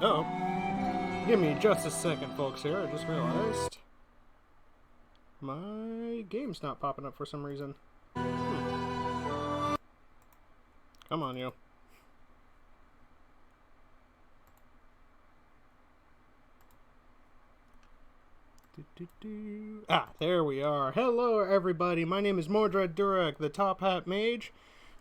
Oh, give me just a second, folks. Here, I just realized my game's not popping up for some reason. Come on, you. Ah, there we are. Hello, everybody. My name is Mordred, the Top Hat Mage.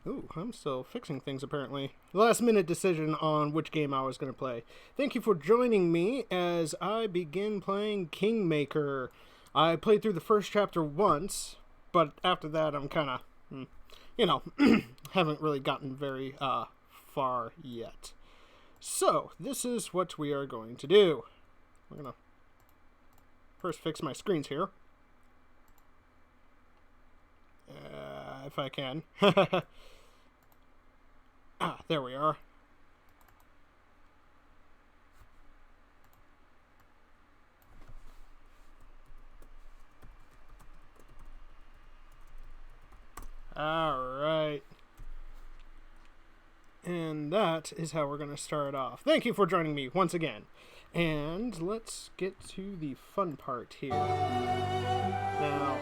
Ooh, I'm still fixing things, apparently. Last-minute decision on which game I was going to play. Thank you for joining me as I begin playing Kingmaker. I played through the first chapter once, but after that I'm kind of, haven't really gotten very far yet. So, this is what we are going to do. We're going to first fix my screens here. If I can. Ah, there we are. Alright. And that is how we're going to start off. Thank you for joining me once again. And let's get to the fun part here. Now,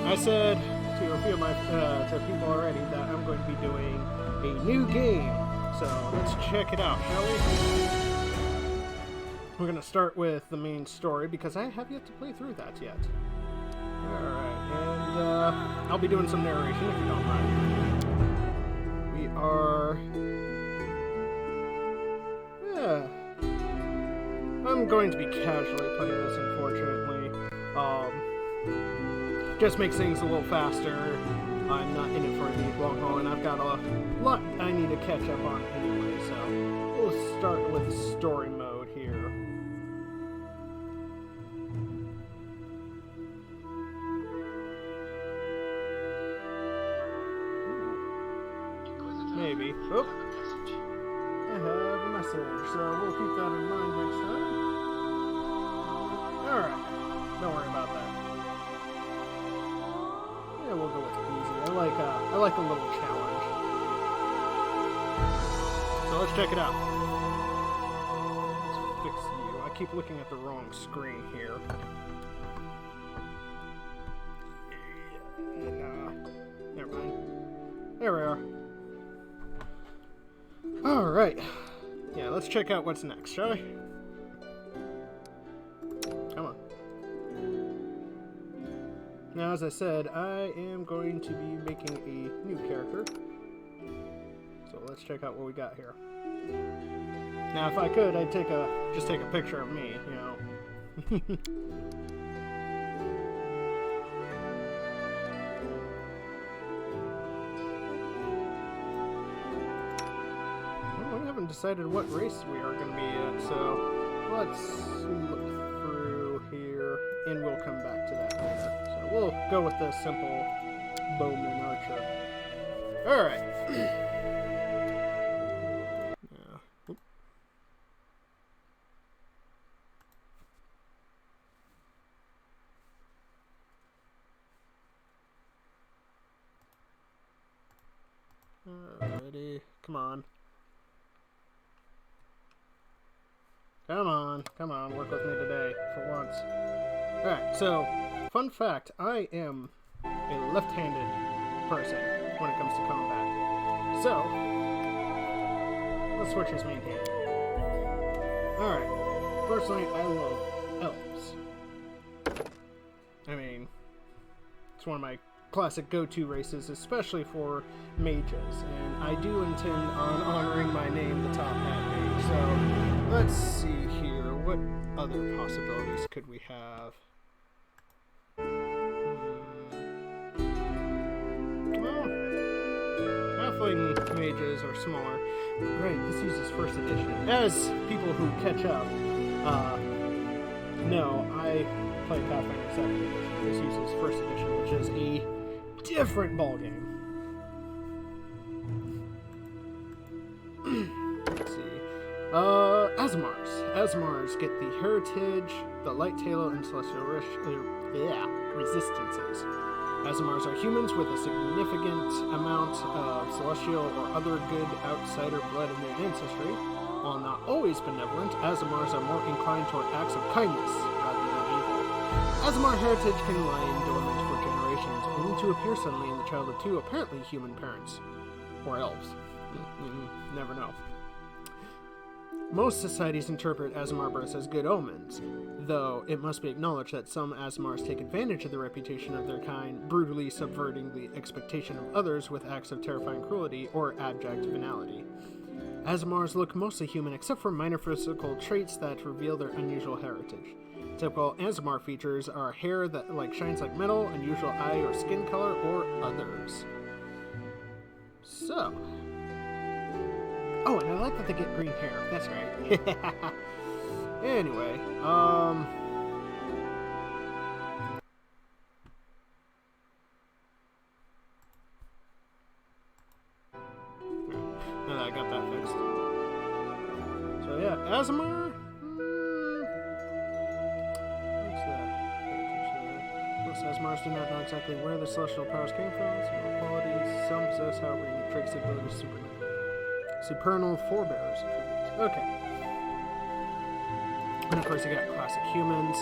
I said to a few of my to people already that I'm going to be doing a new game. So let's check it out, shall we? We're going to start with the main story because I have yet to play through that yet. Alright, and I'll be doing some narration if you don't mind. We are... I'm going to be casually playing this, unfortunately. Just makes things a little faster. I'm not in it for the long haul, and I've got a lot I need to catch up on anyway, so we'll start with story mode here. Maybe. Oh, I have a message, so we'll keep that in mind next time. Alright, don't worry about that. Yeah, we'll go with easy. I like a little challenge. So let's check it out. Let's fix you. I keep looking at the wrong screen here. Never mind. There we are. Alright. Yeah, let's check out what's next, shall we? Come on. Now, as I said, I am going to be making a new character. So let's check out what we got here. Now, if I could, I'd just take a picture of me, you know. Well, we haven't decided what race we are going to be yet, so let's look through here, and we'll come back to that later. We'll go with the simple bowman archer. Alright. Alrighty. Come on. Come on, work with me today, for once. Alright, so, fun fact, I am a left-handed person when it comes to combat. So, let's switch his main hand. Alright, personally, I love elves. I mean, it's one of my classic go-to races, especially for mages, and I do intend on honoring my name, the Top Hat Mage. So, let's see here, what other possibilities could we have? Well, halfling mages are smaller. Right, this uses first edition. As people who catch up know, I play Pathfinder 2nd edition. This uses first edition, which is a different ballgame. Let's see. Asmars get the heritage, the light tail, and celestial resistances. Asmars are humans with a significant amount of celestial or other good outsider blood in their ancestry. While not always benevolent, Aasimars are more inclined toward acts of kindness rather than evil. Aasimar heritage can lie dormant for generations, only to appear suddenly in the child of two apparently human parents. Or elves. You never know. Most societies interpret Aasimar births as good omens, though it must be acknowledged that some Aasimars take advantage of the reputation of their kind, brutally subverting the expectation of others with acts of terrifying cruelty or abject venality. Aasimars look mostly human except for minor physical traits that reveal their unusual heritage. Typical Aasimar features are hair that shines like metal, unusual eye or skin color, or others. So... Oh, and I like that they get green hair. That's right. Anyway, I got that fixed. So yeah, Aasimar. What's that? Most Aasimars do not know exactly where the celestial powers came from. Some qualities, some possess, however, unique traits and abilities supernal forebears. Okay. And of course, you got classic humans.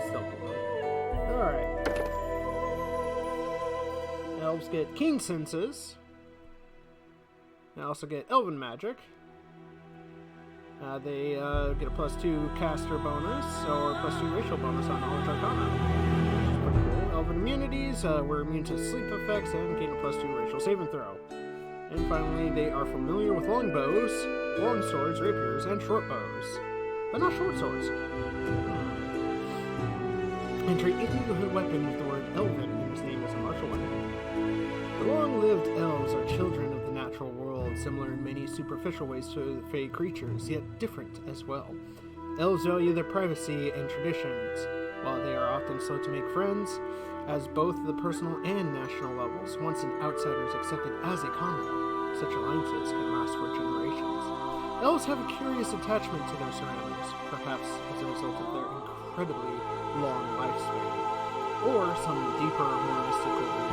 Still cool. Alright. Elves get keen senses. They also get elven magic. They get a +2 caster bonus or +2 racial bonus on knowledge arcana. Elven immunities, we're immune to sleep effects and gain a +2 racial save and throw. And finally, they are familiar with long bows, long swords, rapiers, and short bows. But not short swords. And treat any weapon with the word elven in its name as a martial weapon. The long-lived elves are children of the natural world, similar in many superficial ways to fey creatures, yet different as well. Elves value their privacy and traditions. While they are often slow to make friends, as both the personal and national levels, once an outsider is accepted as a comrade, such alliances can last for generations. Elves have a curious attachment to their surroundings, perhaps as a result of their incredibly long lifespan, or some deeper, more mystical reason.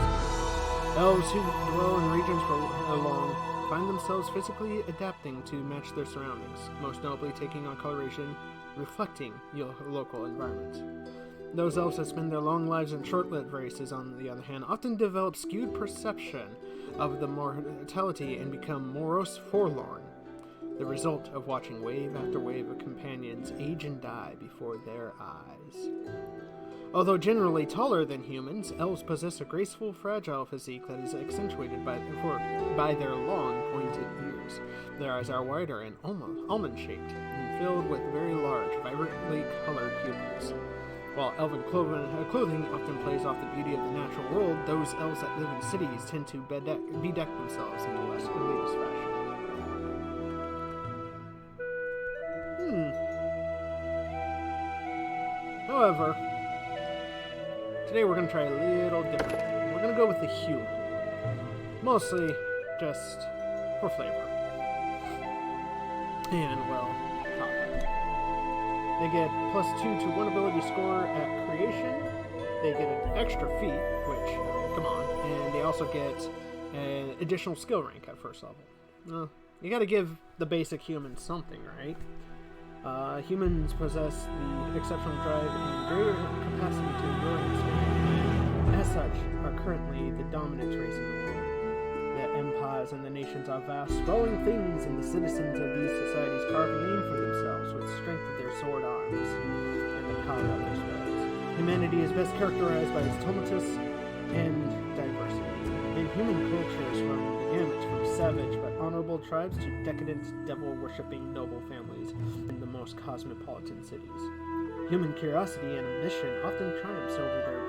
Elves who dwell in regions for long find themselves physically adapting to match their surroundings, most notably taking on coloration reflecting your local environment. Those elves that spend their long lives in short-lived races, on the other hand, often develop skewed perception of the mortality and become morose forlorn, the result of watching wave after wave of companions age and die before their eyes. Although generally taller than humans, elves possess a graceful, fragile physique that is accentuated by their long, pointed ears. Their eyes are wider and almond-shaped, and filled with very large, vibrantly colored pupils. While elven clothing often plays off the beauty of the natural world, those elves that live in cities tend to bedeck themselves in a less elitist fashion. However, today we're going to try a little different. We're going to go with the human. Mostly just for flavor. And, well, top end. They get +2 to 1 ability score at creation. They get an extra feat, which, come on. And they also get an additional skill rank at first level. You gotta give the basic humans something, right? Humans possess the exceptional drive and greater capacity to endure and expand, and as such, are currently the dominant race in the world. The empires and the nations are vast, sprawling things, and the citizens of these societies carve a name for themselves with strength of their sword arms and the power of their spells. Humanity is best characterized by its tumultuous and diversity, and human cultures run the gamut from savage but honorable tribes to decadent, devil-worshipping noble families in the most cosmopolitan cities. Human curiosity and ambition often triumphs over their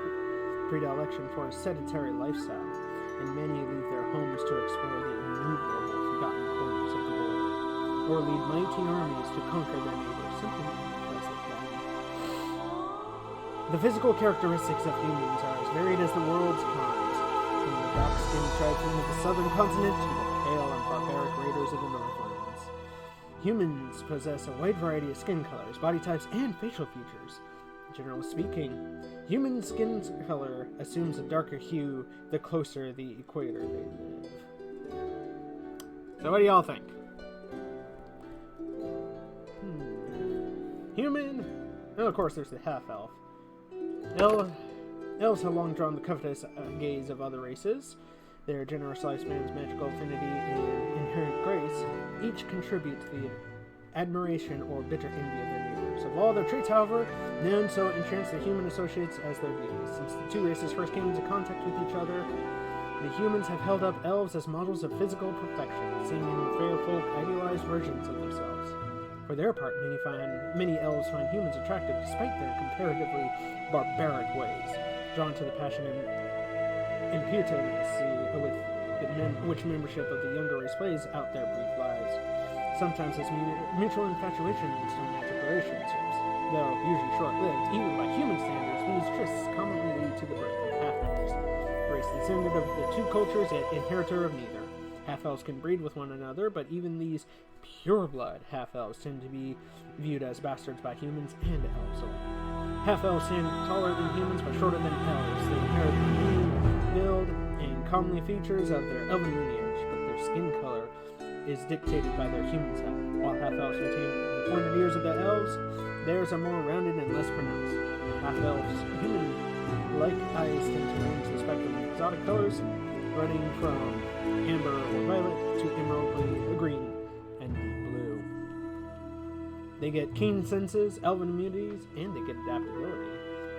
predilection for a sedentary lifestyle, and many leave their homes to explore the innumerable forgotten corners of the world, or lead mighty armies to conquer their neighbors simply because they can. The physical characteristics of humans are as varied as the world's climes, from the dark-skinned tribesmen of the southern continent to the pale and barbaric raiders of the northlands. Humans possess a wide variety of skin colors, body types, and facial features. Generally speaking, human skin color assumes a darker hue the closer the equator they live. So what do y'all think? Human? And of course there's the half-elf. Elves have long drawn the covetous gaze of other races. Their generous lifespan's magical affinity and inherent grace each contribute to the admiration or bitter envy of their neighbors. Of all their traits, however, none so enchants the human associates as their beauty. Since the two races first came into contact with each other, the humans have held up elves as models of physical perfection, seeing in the fair folk idealized versions of themselves. For their part, many elves find humans attractive despite their comparatively barbaric ways, drawn to the passion and impudence which membership of the younger race plays out their brief lives. Sometimes this mutual infatuation leads to romantic relationships, though usually short-lived. Even by human standards, these trysts commonly lead to the birth of half-elves, a race descended of the two cultures yet inheritor of neither. Half-elves can breed with one another, but even these pure-blood half-elves tend to be viewed as bastards by humans and elves alike. Half-elves stand taller than humans, but shorter than elves. They inherit the lean build and comely features of their elven lineage, but their skin color is dictated by their human side. While half-elves retain the pointed ears of the elves, theirs are more rounded and less pronounced. Half-elves' human-like eyes tend to range the spectrum of exotic colors, running from amber or violet to emerald green and deep blue. They get keen senses, elven immunities, and they get adaptability,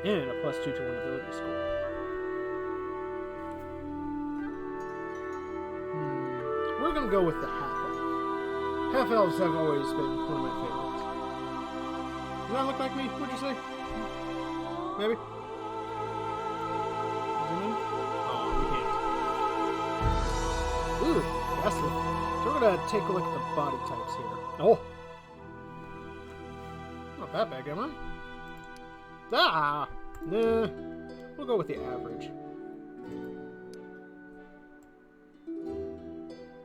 and a +2 to 1 ability score. We're gonna go with the half-elf. Half-elves have always been one of my favorites. Does that look like me? What'd you say? Maybe? Zoom in? Oh, we can't. Ooh, ghastly. So we're gonna take a look at the body types here. Oh! Not that bad, am I? Ah! Nah. We'll go with the average.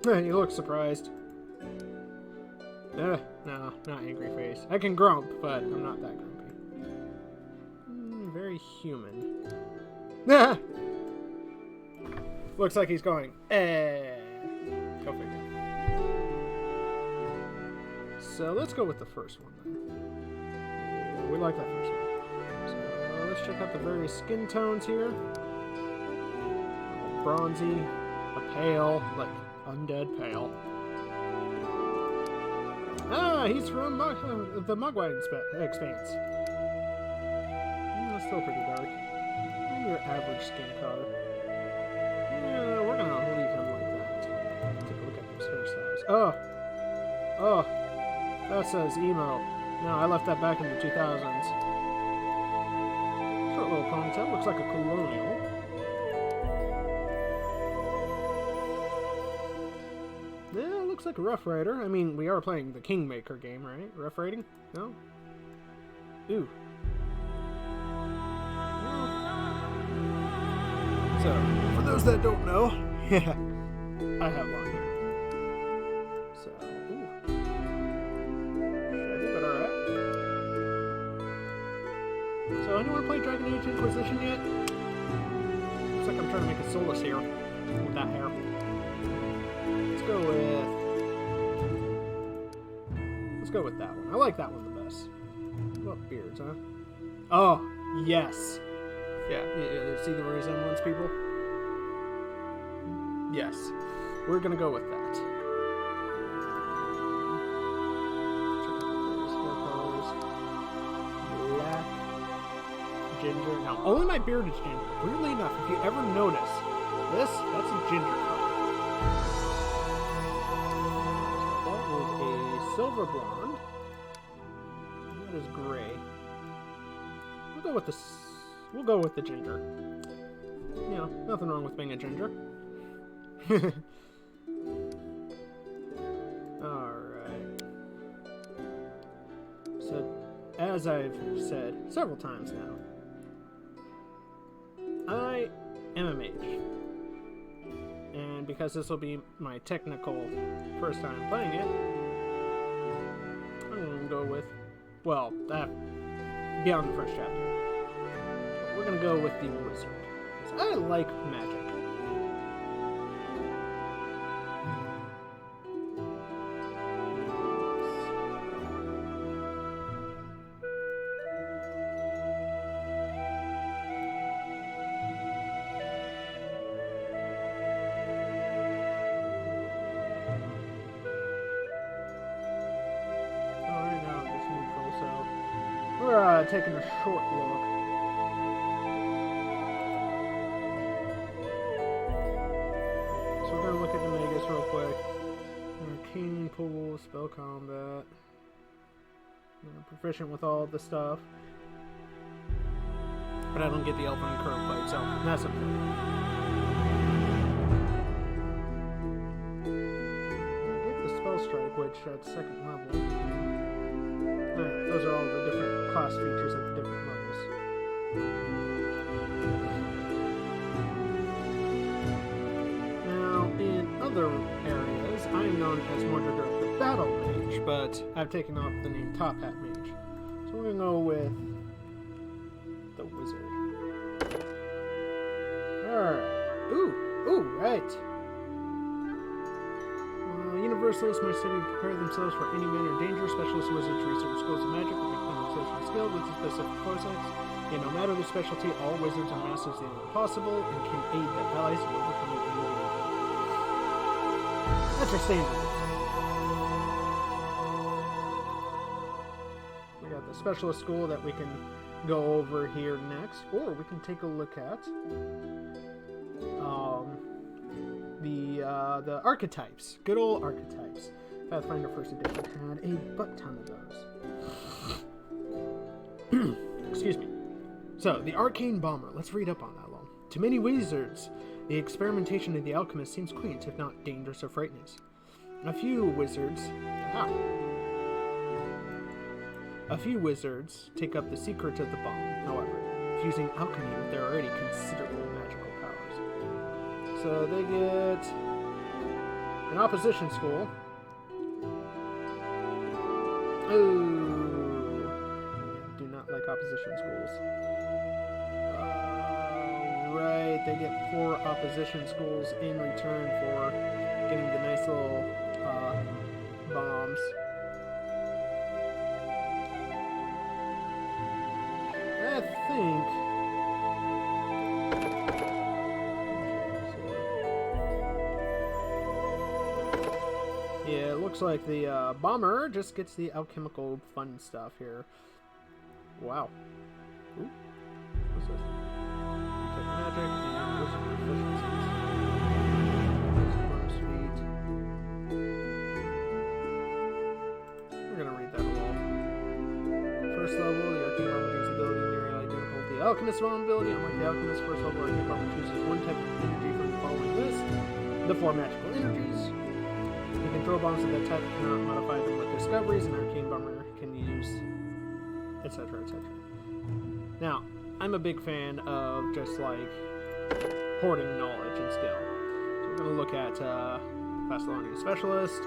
You look surprised. No, not angry face. I can grump, but I'm not that grumpy. Very human. Ah! Looks like he's going, Go figure. So let's go with the first one then. Yeah, we like that first one. So let's check out the various skin tones here. A bronzy, a pale, like undead pale. Ah, he's from the Mugwide Expanse. That's still pretty dark. Your average skin color. Yeah, we're gonna leave him like that. Take a look at those hairstyles. Oh, that says emo. No, I left that back in the 2000s. Short little ponytail, looks like a colonial. Looks like a Rough Rider. I mean, we are playing the Kingmaker game, right? Rough Riding? No? Ooh. So, for those that don't know, yeah, I have long hair. So, ooh. Shaggy, but alright. So, anyone play Dragon Age Inquisition yet? Looks like I'm trying to make a Solus here with that hair. Let's go with that one. I like that one the best. What about beards, huh? Oh, yes. Yeah, see the resemblance, people? Yes. We're gonna go with that. Check out the various hair colors. Black. Ginger. Now, only my beard is ginger. Weirdly enough, if you ever notice, that's a ginger color. So that is a silver blonde. That is gray. We'll go with the ginger. You know, nothing wrong with being a ginger. Alright. So, as I've said several times now, I am a mage. And because this will be my technical first time playing it, I'm going to go with, well, beyond the first chapter. We're going to go with the wizard. I like magic. taking a short look. So we're gonna look at the megas real quick. Arcane pool, spell combat. Proficient with all the stuff. But I don't get the Elven Curve Blade, so that's important. I get the Spell Strike, which at 2nd level. Alright, those are all the different class features at the different levels. Now, in other areas, I am known as Mordred the Battle Mage, but I've taken off the name Top Hat Mage. So we're gonna go with the Wizard. Alright. Ooh, right. Universalists might study to prepare themselves for any manner of danger. Specialist wizards research schools of magic or become socially skilled with specific foresights. And no matter their specialty, all wizards are masters of the impossible and can aid their allies in overcoming any danger. That's our standard. We got the specialist school that we can go over here next, or we can take a look at the archetypes. Good old archetypes. Pathfinder First Edition had a butt ton of those. Excuse me. So, the Arcane Bomber. Let's read up on that long. To many wizards, the experimentation of the alchemist seems quaint, if not dangerous or frightening. A few wizards take up the secret of the bomb, however, fusing alchemy with their already considerable magical powers. So they get an opposition school. Ooh, do not like opposition schools. Right, they get 4 opposition schools in return for getting the nice little bombs. I think. Yeah, it looks like the bomber just gets the alchemical fun stuff here. Wow. Ooh. What's this? Detect magic and wizard proficiencies. Bonus feat. We're gonna read that a little. First level, the arcane bomber gains ability nearly identical to the alchemist's vulnerability. Unlike the alchemist, first level arcane bomber chooses one type of energy from the following list: the 4 magical energies. You can throw bombs of that type, cannot modify them with discoveries, and arcane bomber can use, etc., etc. Now, I'm a big fan of just like hoarding knowledge and skill. So we're going to look at Thessalonian Specialist.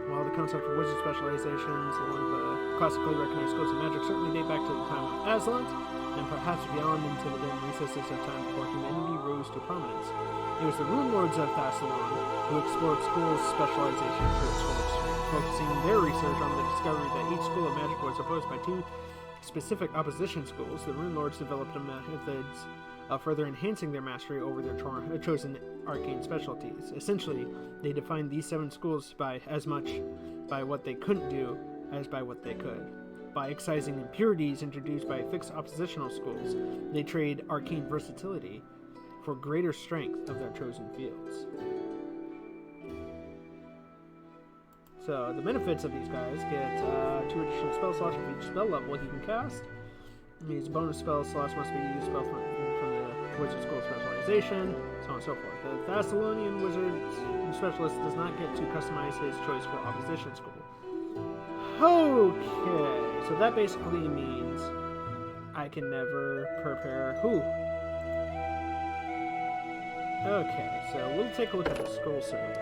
While the concept of wizard specializations along the classically recognized schools of magic certainly date back to the time of Aslan, and perhaps beyond into the dim recesses of time before humanity rose to prominence, it was the rune lords of Thassalon who explored schools' specialization to its full extreme, focusing their research on the discovery that each school of magic was opposed by 2 specific opposition schools. The rune lords developed methods of further enhancing their mastery over their chosen arcane specialties. Essentially, they defined these 7 schools by as much by what they couldn't do as by what they could. By excising impurities introduced by fixed oppositional schools, they trade arcane versatility for greater strength of their chosen fields. So, the benefits of these guys get 2 additional spell slots for each spell level he can cast. These bonus spell slots must be used spell from the Wizard School Specialization, so on and so forth. The Thessalonian Wizard Specialist does not get to customize his choice for opposition school. Okay, so that basically means I can never prepare who? Okay, so we'll take a look at the scroll segment.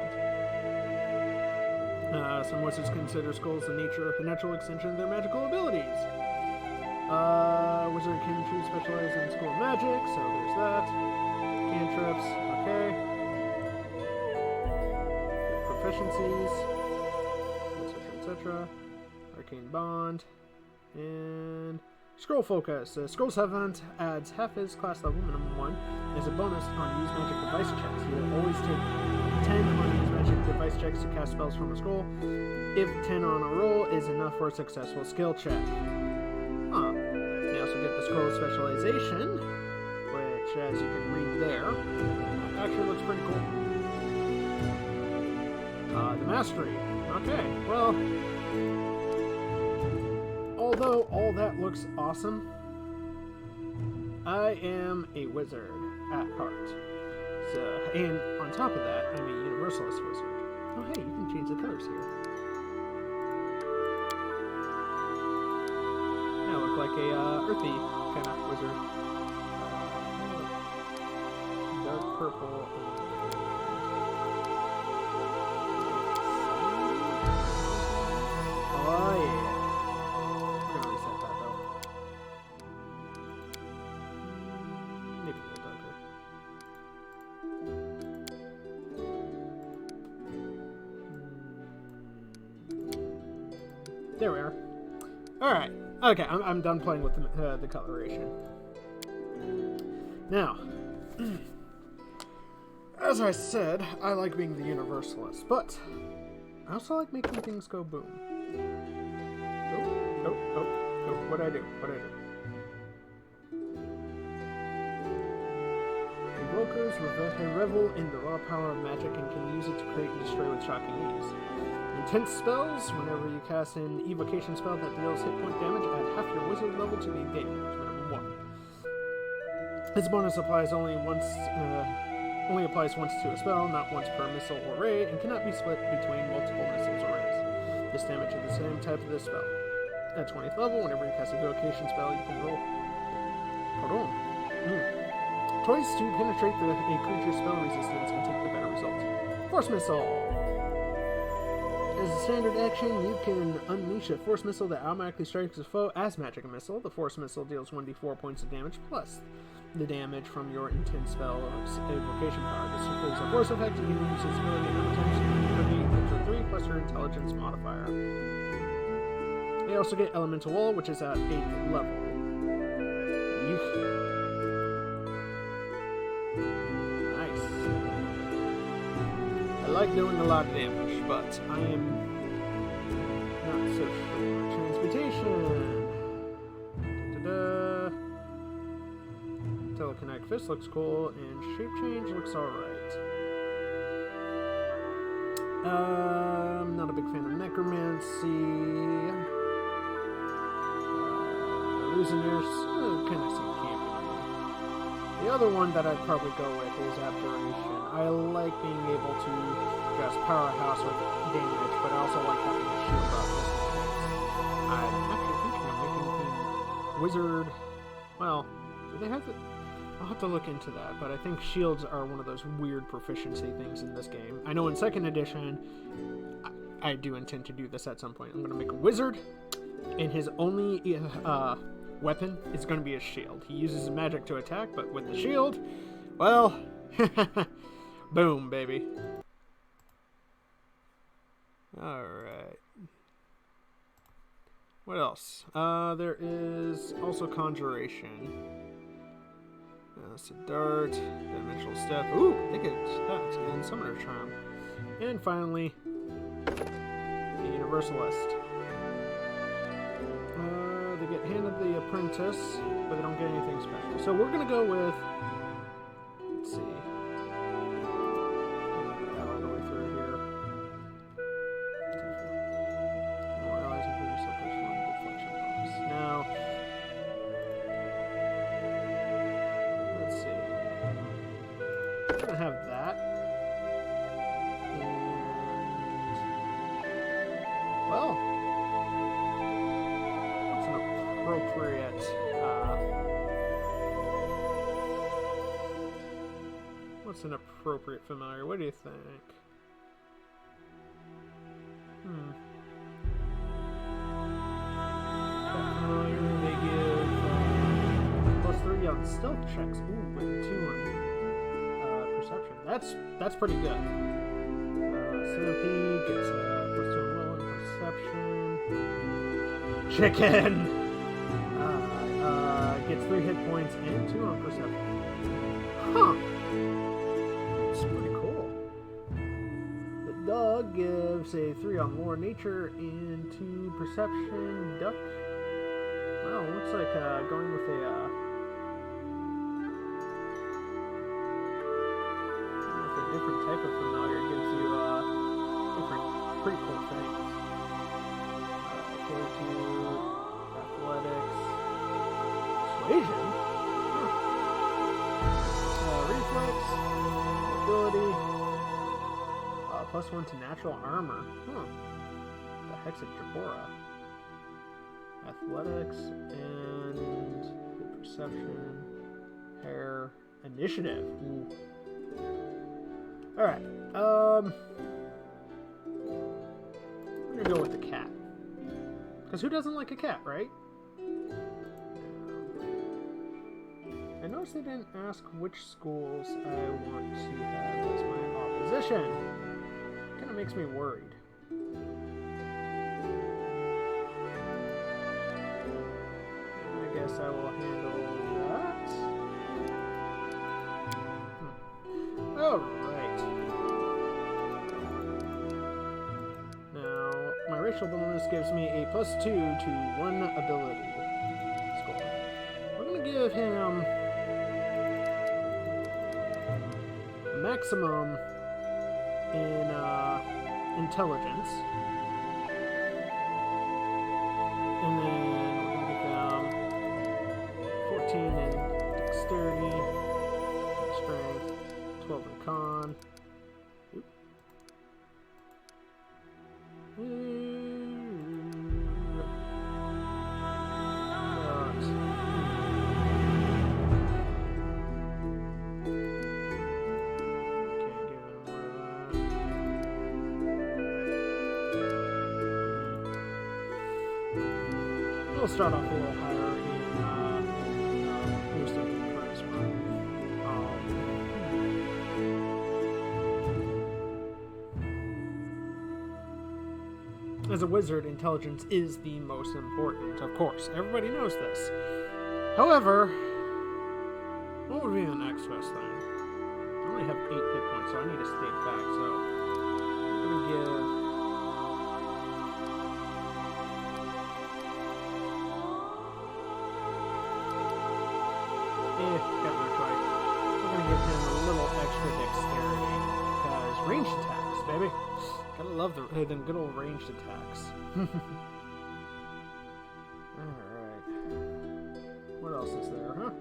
Some wizards consider scrolls the natural extension of their magical abilities. Wizard can choose specialize in school of magic, so there's that. Cantrips, okay. Proficiencies, etc. Arcane Bond, and Scroll Focus. Scroll 7 adds half his class level, minimum 1, as a bonus on use magic device checks. He will always take 10 on use magic device checks to cast spells from a scroll, if 10 on a roll is enough for a successful skill check. Huh. Now, scroll specialization, which, as you can read there, actually looks pretty cool. The mastery. Okay, well, although all that looks awesome, I am a wizard at heart. So, and on top of that, I'm a universalist wizard. Oh, hey, you can change the colors here. Yeah, I look like a earthy kind of wizard. Dark purple. Oh, yeah. We're gonna reset that, though. Maybe a little darker. There we are. Alright. Okay, I'm done playing with the coloration. Now, as I said, I like being the universalist, but I also like making things go boom. Oh, what'd I do? Invokers revel in the raw power of magic and can use it to create and destroy with shocking ease. Intense spells, whenever you cast an evocation spell that deals hit point damage, add half your wizard level to the damage, minimum 1. This bonus applies only applies once to a spell, not once per missile or ray, and cannot be split between multiple missiles or rays. This damage is the same type of this spell. At 20th level, whenever you cast a evocation spell, you can roll twice to penetrate a creature's spell resistance and take the better result. Force Missile! As a standard action, you can unleash a Force Missile that automatically strikes a foe as Magic Missile. The Force Missile deals 1d4 points of damage plus the damage from your intense spell evocation power. This is a force effect. You can use its ability a number of times to 3 plus your intelligence modifier. They also get Elemental Wall, which is at 8th level. Nice. I like doing a lot of damage, but I am not so sure. Transmutation. Telekinetic Fist looks cool, and Shape Change looks alright. I'm not a big fan of Necromancy. Illusionist, kind of seem campy. The other one that I'd probably go with is Abjuration. I like being able to just powerhouse with damage, but I also like having a shield up just in case. I'm actually thinking of making the wizard. Well, do they have the? I'll have to look into that, but I think shields are one of those weird proficiency things in this game. I know in 2nd edition, I do intend to do this at some point. I'm going to make a wizard, and his only weapon is going to be a shield. He uses magic to attack, but with the shield, well, boom, baby. Alright. What else? There is also Conjuration. That's a dart, dimensional step. Ooh, they get that, and Summoner Charm. And finally, the Universalist. They get handed the Apprentice, but they don't get anything special. So we're gonna go with, let's see. All the way through here. More allies and figure yourself as one deflection bonus. Now, let's see. We're gonna have that. And, well, what's an appropriate familiar? What do you think? Familiar, they give +3 on stealth checks. Ooh, and 2 on perception. That's pretty good. Centipede gets +2 on will and perception. Chicken! Gets 3 hit points and 2 on perception. Huh. That's pretty cool. The dog gives a 3 on lore nature and 2 perception. Duck. Well, looks like going with a different type of familiar gives you different pretty cool things. Fortitude, athletics, persuasion, reflex, mobility, +1 to natural armor. The hex of Jabora. Athletics and perception, hair, initiative. Ooh. All right. I'm gonna go with the cat. Because who doesn't like a cat, right? I noticed they didn't ask which schools I want to have as my opposition. Kind of makes me worried. I guess I will handle that. Alright. Now, my racial bonus gives me a +2 to 1 ability score. We're going to give him maximum in intelligence. And then we're going to give them 14 in dexterity, strength, 12 in con. Oop. We'll start off a little higher in boosting charisma. As a wizard, intelligence is the most important, of course. Everybody knows this. However, what would be the next best thing? I only have 8 hit points, so I need to stay back. So I'm going to give... got no choice. We're going to give him a little extra dexterity, because ranged attacks, baby. Gotta love them good old ranged attacks. Alright. What else is there, huh?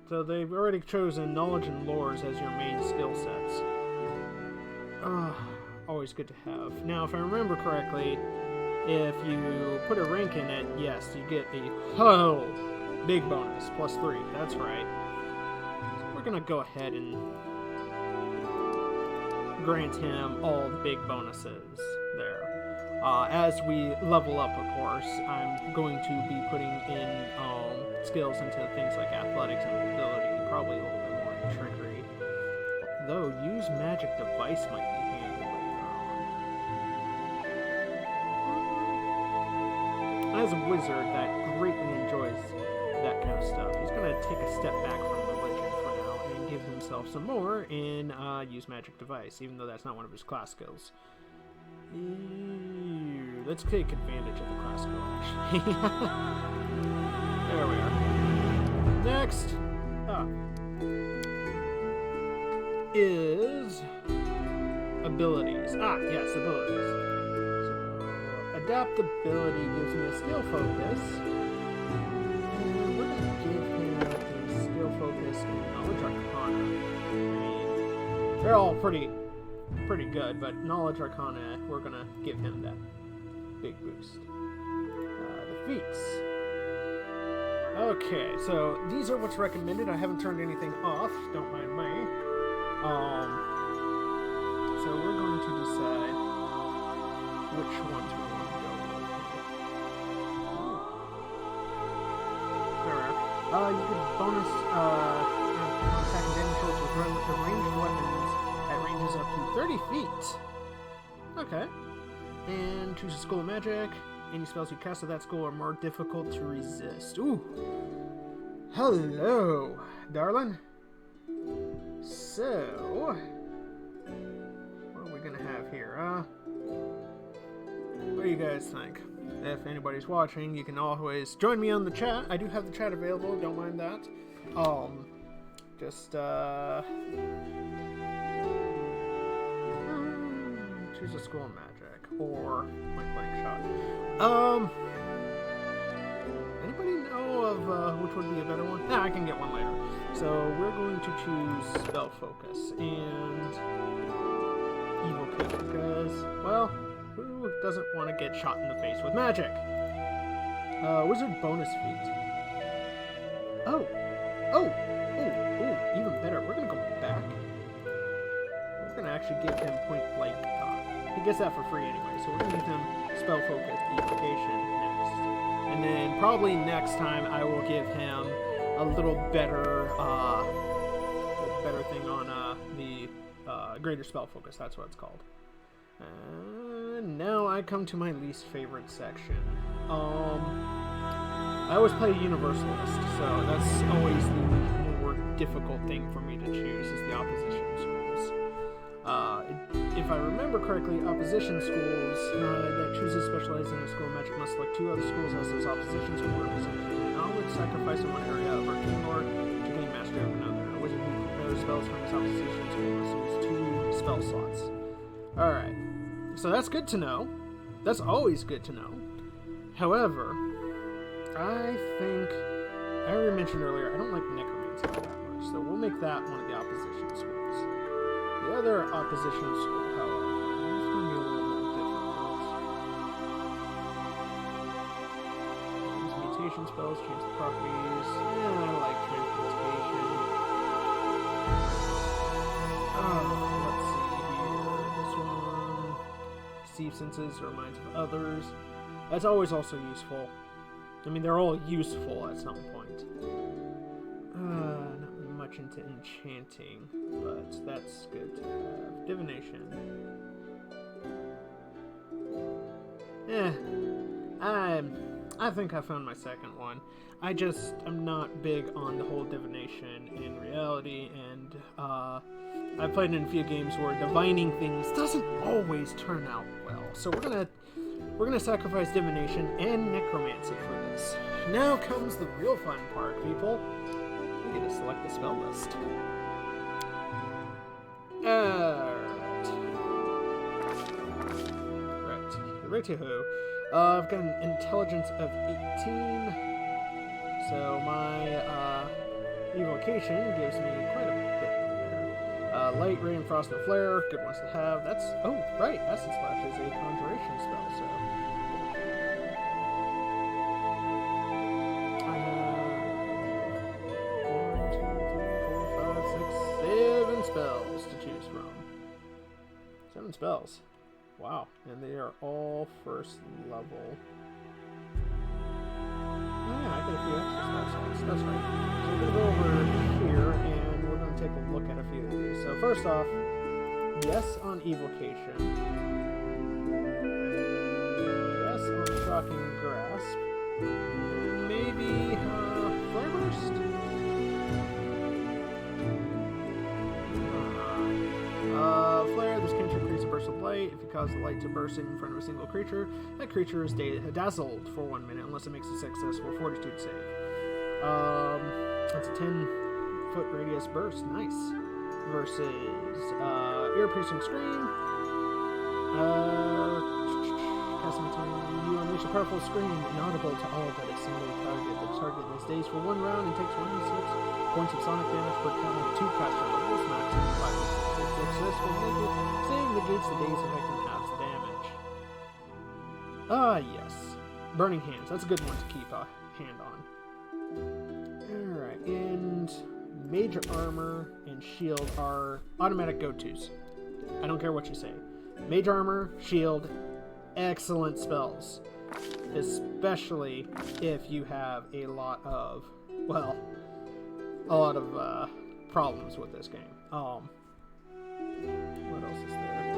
So they've already chosen knowledge and lores as your main skill sets. Always good to have. Now, if I remember correctly, if you put a rank in it, yes, you get a big bonus, +3. That's right. So we're gonna go ahead and grant him all the big bonuses there. As we level up, of course, I'm going to be putting in skills into things like athletics and mobility, probably a little bit more in trickery. Though, use magic device might be handy later on. As a wizard that greatly enjoys that kind of stuff, he's going to take a step back from religion for now and give himself some more in use magic device, even though that's not one of his class skills. Let's take advantage of the class skill, actually. There we are. Next up is abilities. Yes, abilities. So, adaptability gives me a skill focus. And we're going to give him a skill focus in knowledge arcana. I mean, they're all pretty good, but knowledge arcana, we're going to give him that big boost. The feats. Okay, so these are what's recommended. I haven't turned anything off. Don't mind me. So we're going to decide which ones we want to go with. There. You can bonus attack and damage rolls with ranged weapons at ranges up to 30 feet. Okay. And choose a school of magic. Any spells you cast at that school are more difficult to resist. Ooh. Hello, darling. So, what are we gonna have here? What do you guys think? If anybody's watching, you can always join me on the chat. I do have the chat available, don't mind that. Choose a school of magic or point blank shot. Anybody know of which would be a better one? Nah, I can get one later. So we're going to choose spell focus and evocation because, well, who doesn't want to get shot in the face with magic? Wizard bonus feat. Oh, even better. We're gonna go back. We're gonna actually give him point blank. He gets that for free anyway, so we're gonna give him spell focus evocation next, and then probably next time I will give him a little better thing on the greater spell focus. That's what it's called. Now I come to my least favorite section. I always play Universalist, so that's always the more difficult thing for me to choose is the opposition schools. If I remember correctly, opposition schools that chooses specializing in a school of magic must select 2 other schools as those opposition school representation. Knowledge sacrifice in one area of our king lord to gain mastery of another. A wizard who prepares spells from his opposition school must use 2 spell slots. Alright. So that's good to know. That's always good to know. However, I think, I already mentioned earlier, I don't like necromancy that much, so we'll make that one of the opposition schools. The other opposition school, however, is going to be a little more difficult. These mutation spells change the properties. Yeah, I like transmutation. Let's see here. This one. Deceive senses or minds of others. That's always also useful. I mean, they're all useful at some point. Not much into enchanting, but that's good to have. Divination. I think I found my second one. I'm not big on the whole divination in reality, and I've played in a few games where divining things doesn't always turn out well. So we're gonna sacrifice divination and necromancy for this. Now comes the real fun part, people. We get to select the spell list. Righty-ho. I've got an intelligence of 18. So my evocation gives me quite a bit there. Light, Rain, Frost, and Flare. Good ones to have. That's... Oh, right. Acid Splash is a conjuration spell, so... I have 1, 2, 3, 4, 5, 6, 7 spells to choose from. 7 spells. Wow. And they are all first level. Oh, yeah, I get a few extra spell slots. That's right. So we're going to go over here, and we're going to take a look at a few of these. So first off, yes on evocation. Yes on shocking grasp. Maybe flare burst? Flare, this cantrip creates a burst of light. If you cause the light to burst in front of a single creature, that creature is dazzled for 1 minute unless it makes a successful fortitude save. That's a 10-foot radius burst. Nice. Versus ear-piercing scream. You unleash a powerful scream, inaudible to all but a single target. The target is dazed for 1 round and takes 1d6 points of sonic damage per count of 2 caster levels, maximum 5 successful save negates the daze effect and halves the damage. Yes. Burning Hands. That's a good one to keep a hand on. Alright, and Mage Armor and Shield are automatic go-tos. I don't care what you say. Mage Armor, Shield, excellent spells. Especially if you have a lot of problems with this game. What else is there?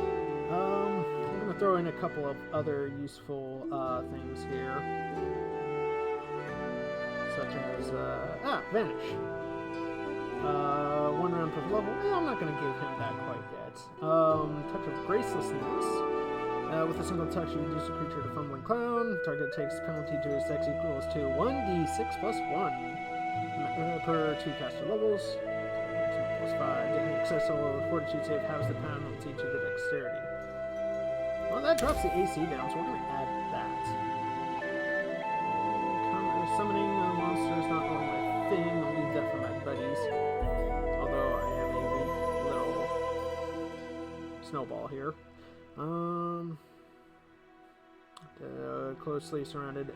I'm going to throw in a couple of other useful things here. Such as, Vanish. 1 round per level. I'm not going to give him that quite yet. Touch of Gracelessness. With a single touch, you reduce a creature to Fumbling Clown. Target takes penalty to his dex equals to 1d6 plus 1 per 2 caster levels. 2 plus 5. Successful Fortitude save halves the penalty to the dexterity. Well, that drops the AC down, so we're going to add that. Summoning a monster is not really my thing. I'll leave that for my buddies. Although I have a weak little snowball here. Closely surrounded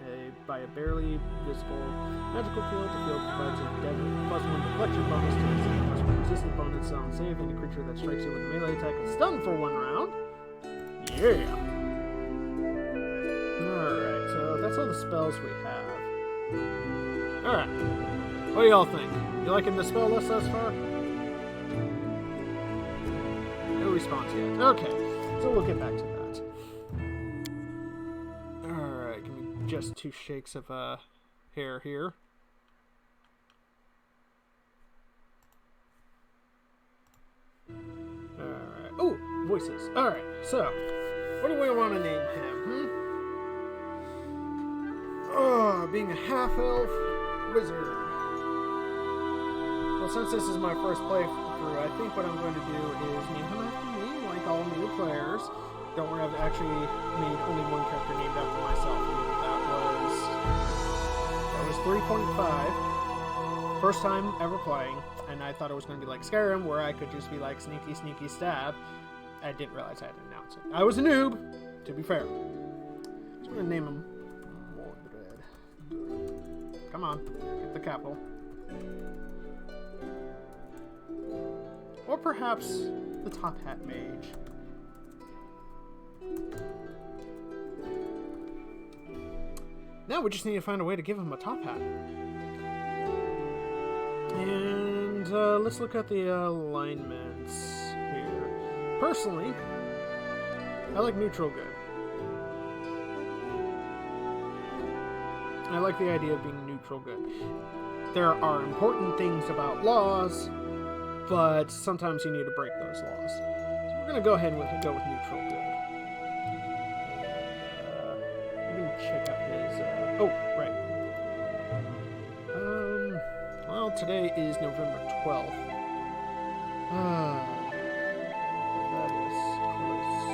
by a barely visible magical field. The field provides a +1 deflection bonus to its +1 resistant bonus on save. Any creature that strikes you with a melee attack is stunned for 1 round. Yeah! Alright, so that's all the spells we have. Alright. What do y'all think? You liking the spell list thus far? No response yet. Okay, so we'll get back to that. Alright, give me just 2 shakes of hair here. Alright. Oh, voices. Alright, so what do we want to name him? Oh, being a half-elf wizard. Well, since this is my first playthrough, I think what I'm going to do is name him after me, like all new players. Don't worry, I've actually made only 1 character named after myself. That was 3.5. First time ever playing, and I thought it was going to be like Skyrim, where I could just be like sneaky, sneaky stab. I didn't realize I had to announce it. I was a noob, to be fair. So I'm going to name him Mordred. Come on, get the capital. Or perhaps the Top Hat Mage. Now we just need to find a way to give him a top hat. And let's look at the alignments here. Personally, I like neutral good. I like the idea of being neutral good. There are important things about laws, but sometimes you need to break those laws. So we're going to go ahead and go with neutral good. And we can check out his... oh, right. Well, today is November 12th. That is close.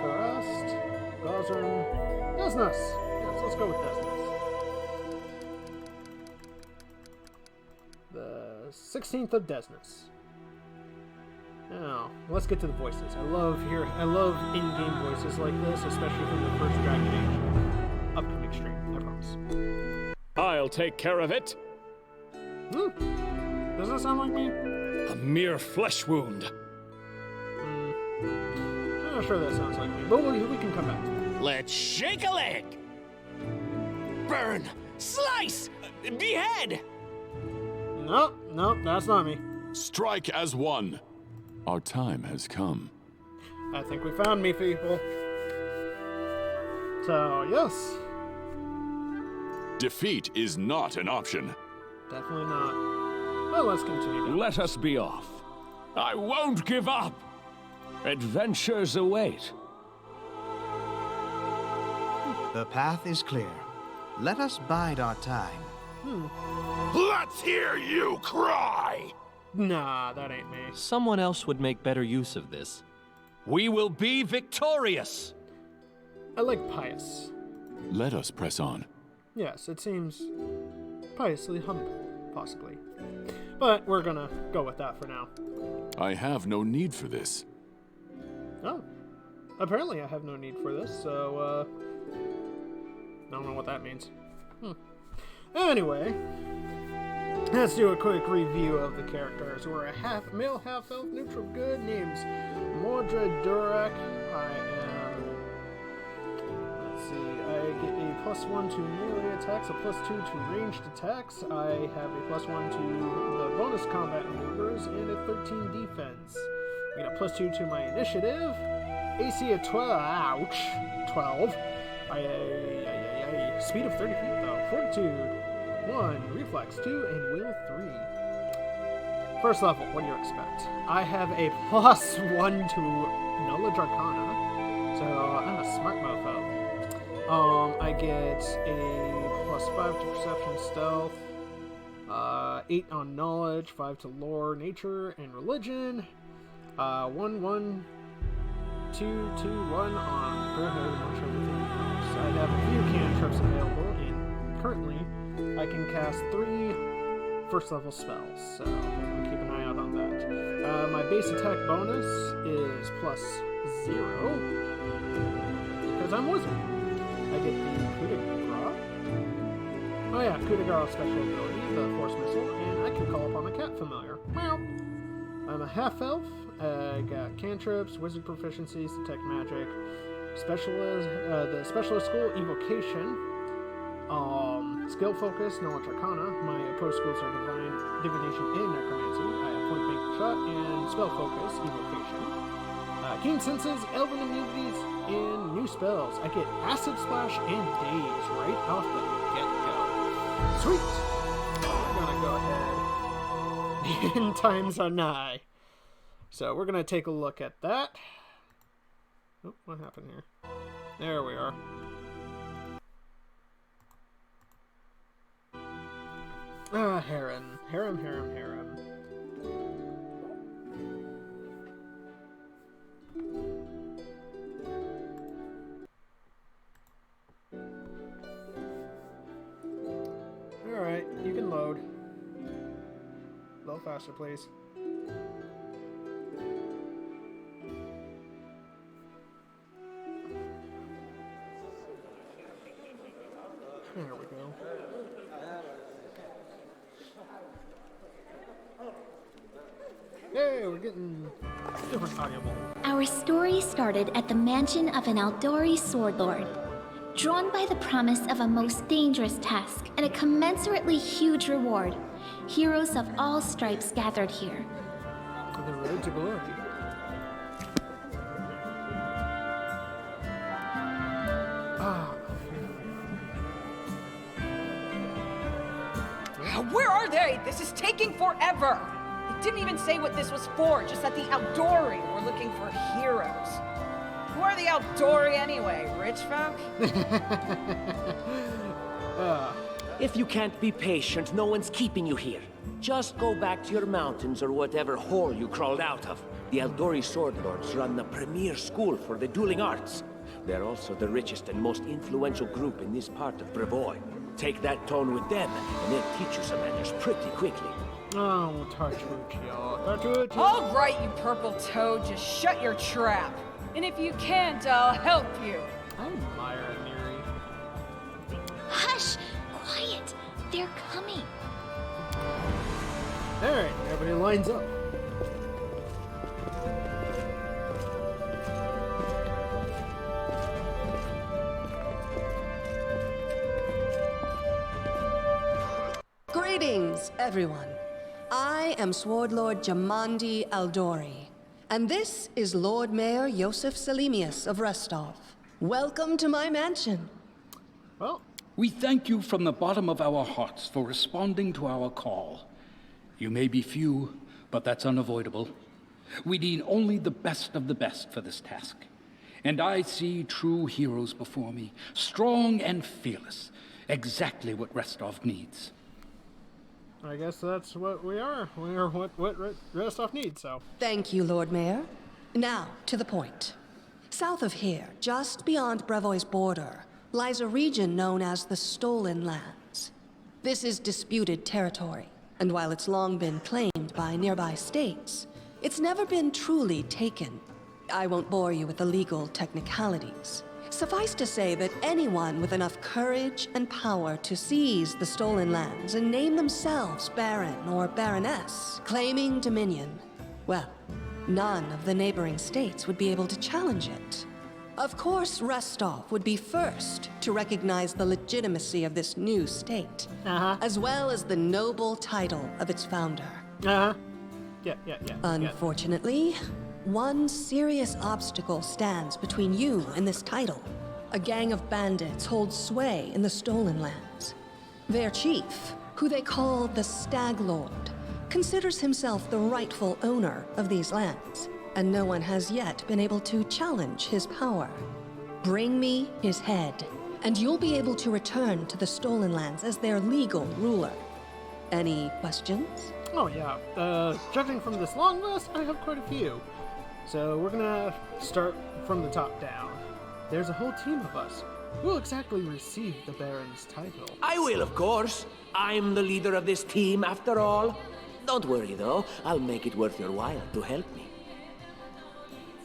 Frost, Gosram, Desnus. Yes, let's go with Desnus. The 16th of Desnus. Now, let's get to the voices. I love in-game voices like this, especially from the first Dragon Age upcoming stream, I promise. I'll take care of it. Does that sound like me? A mere flesh wound. I'm not sure that sounds like me, but we can come back to that. Let's shake a leg. Burn, slice, behead. Nope, that's not me. Strike as one. Our time has come. I think we found me, people. So, yes. Defeat is not an option. Definitely not. Well, let's continue. Let us be off. I won't give up. Adventures await. The path is clear. Let us bide our time. Let's hear you cry! Nah, that ain't me. Someone else would make better use of this. We will be victorious. I like pious. Let us press on. Yes, it seems piously humble, possibly. But we're gonna go with that for now. I have no need for this. Oh. Apparently I have no need for this, so, I don't know what that means. Anyway, let's do a quick review of the characters. We're a half-male, half-elf neutral good. Name's Mordred Durak. I get a +1 to melee attacks, a +2 to ranged attacks. I have a +1 to the bonus combat maneuvers, and a 13 defense. I get a +2 to my initiative, AC of 12. Ouch. 12. Speed of 30 feet, though. Fortitude 1. Reflex 2. And Will 3. First level, what do you expect? I have a +1 to Knowledge Arcana. So I'm a smart mofo. I get a +5 to Perception Stealth. 8 on Knowledge, 5 to Lore, Nature, and Religion. 1, 1, 2, 2, 1 on Brotherhood. I'm not sure everything else. I have a few cantrips available, and currently I can cast 3 first level spells, so I'm going to keep an eye out on that. My base attack bonus is +0, because I'm wizard. I get the coup de grace. Oh yeah, coup de grace special ability, the Force Missile, and I can call upon the cat familiar. Meow. I'm a half elf. I got cantrips, wizard proficiencies, detect magic, the specialist school, evocation, skill focus, knowledge arcana. My opposed schools are divination and necromancy. I have point blank shot and spell focus, evocation. Keen senses, elven immunities, and new spells. I get acid splash and daze right off the get-go. Sweet! I'm gonna go ahead. The end times are nigh. So we're gonna take a look at that. Oh, what happened here? There we are. Harem. Alright, you can load. A little faster, please. There we go. Hey, we're getting different audible. Our story started at the mansion of an Aldori sword lord. Drawn by the promise of a most dangerous task and a commensurately huge reward, heroes of all stripes gathered here. The road to glory. Where are they? This is taking forever! It didn't even say what this was for, just that the Aldori were looking for heroes. Who are the Aldori anyway? Rich folk? If you can't be patient, no one's keeping you here. Just go back to your mountains or whatever hole you crawled out of. The Aldori Sword Lords run the premier school for the dueling arts. They're also the richest and most influential group in this part of Brevoy. Take that tone with them, and they'll teach you some manners pretty quickly. Oh, Tartuccio. All right, you purple toad, just shut your trap. And if you can't, I'll help you. I admire Miri. Hush! Quiet! They're coming. Alright, everybody lines up. Greetings, everyone. I am Sword Lord Jamandi Aldori, and this is Lord Mayor Yosef Selimius of Restov. Welcome to my mansion. Well, we thank you from the bottom of our hearts for responding to our call. You may be few, but that's unavoidable. We need only the best of the best for this task. And I see true heroes before me, strong and fearless, exactly what Restov needs. I guess that's what we are. We are what Restov needs, so. Thank you, Lord Mayor. Now, to the point. South of here, just beyond Brevoy's border, lies a region known as the Stolen Lands. This is disputed territory, and while it's long been claimed by nearby states, it's never been truly taken. I won't bore you with the legal technicalities. Suffice to say that anyone with enough courage and power to seize the stolen lands and name themselves Baron or Baroness, claiming dominion, well, none of the neighboring states would be able to challenge it. Of course, Restov would be first to recognize the legitimacy of this new state, as well as the noble title of its founder. Yeah. Unfortunately, one serious obstacle stands between you and this title. A gang of bandits holds sway in the Stolen Lands. Their chief, who they call the Stag Lord, considers himself the rightful owner of these lands, and no one has yet been able to challenge his power. Bring me his head, and you'll be able to return to the Stolen Lands as their legal ruler. Any questions? Oh yeah, judging from this long list, I have quite a few. So we're gonna start from the top down. There's a whole team of us. Who will exactly receive the Baron's title? I will, of course. I'm the leader of this team, after all. Don't worry, though. I'll make it worth your while to help me.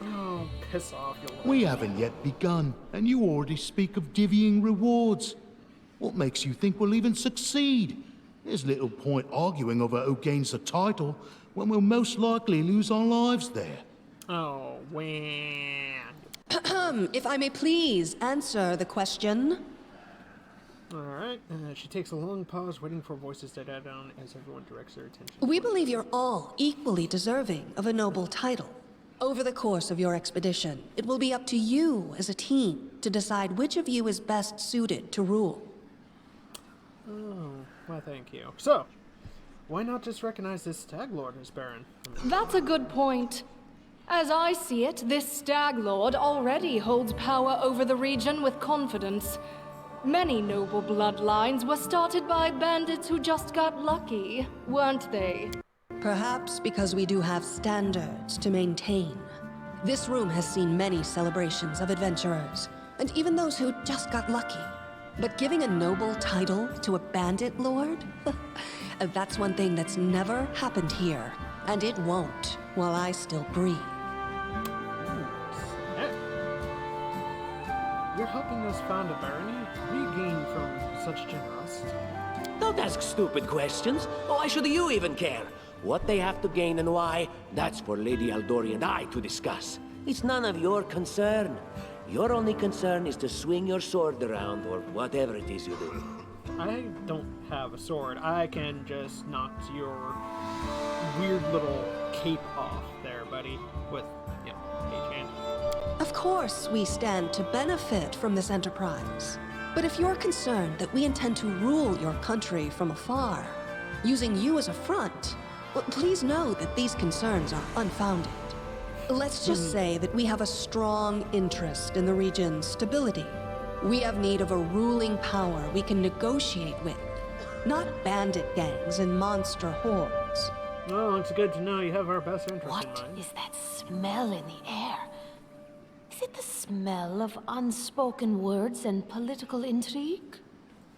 Oh, piss off, you little... We haven't yet begun, and you already speak of divvying rewards. What makes you think we'll even succeed? There's little point arguing over who gains the title when we'll most likely lose our lives there. Oh, wham. If I may please answer the question. Alright, she takes a long pause, waiting for voices to die down as everyone directs their attention. We believe you're all equally deserving of a noble title. Over the course of your expedition, it will be up to you as a team to decide which of you is best suited to rule. Oh, well, thank you. So, why not just recognize this Stag Lord as Baron? That's a good point. As I see it, this Stag Lord already holds power over the region with confidence. Many noble bloodlines were started by bandits who just got lucky, weren't they? Perhaps because we do have standards to maintain. This room has seen many celebrations of adventurers, and even those who just got lucky. But giving a noble title to a bandit lord? That's one thing that's never happened here, and it won't while I still breathe. You're helping us found a barony? What do you gain from such generosity? Don't ask stupid questions. Why should you even care? What they have to gain and why, that's for Lady Aldori and I to discuss. It's none of your concern. Your only concern is to swing your sword around, or whatever it is you do. I don't have a sword. I can just knock your weird little cape off there, buddy, with, page hand. Of course, we stand to benefit from this enterprise. But if you're concerned that we intend to rule your country from afar, using you as a front, well, please know that these concerns are unfounded. Let's just say that we have a strong interest in the region's stability. We have need of a ruling power we can negotiate with, not bandit gangs and monster hordes. Well, it's good to know you have our best interest in What mind. is that smell in the air? Is it the smell of unspoken words and political intrigue?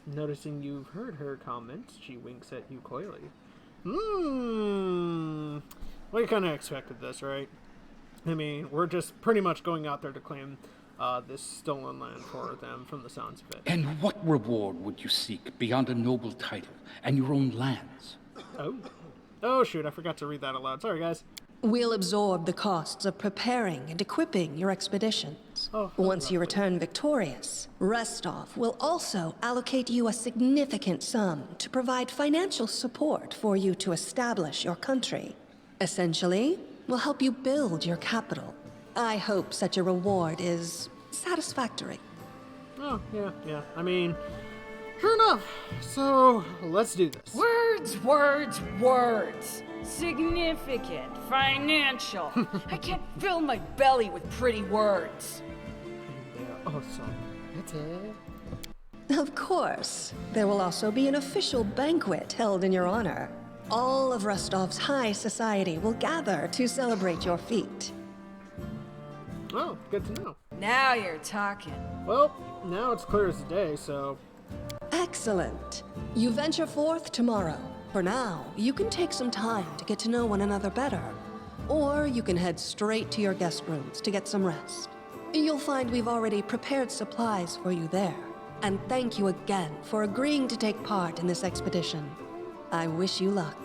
Noticing you've heard her comments, she winks at you coyly. Well, you kind of expected this, right? I mean, we're just pretty much going out there to claim this stolen land for them, from the sounds of it. And what reward would you seek beyond a noble title and your own lands? Oh shoot, I forgot to read that aloud. Sorry, guys. We'll absorb the costs of preparing and equipping your expeditions. Once you return victorious, Restov will also allocate you a significant sum to provide financial support for you to establish your country. Essentially, we'll help you build your capital. I hope such a reward is satisfactory. Oh, yeah. I mean, sure enough. So, let's do this. Words, words, words. Significant, financial. I can't fill my belly with pretty words. They're awesome. That's it. Of course. There will also be an official banquet held in your honor. All of Rostov's high society will gather to celebrate your feat. Oh, good to know. Now you're talking. Well, now it's clear as the day, so... Excellent. You venture forth tomorrow. For now, you can take some time to get to know one another better. Or you can head straight to your guest rooms to get some rest. You'll find we've already prepared supplies for you there. And thank you again for agreeing to take part in this expedition. I wish you luck.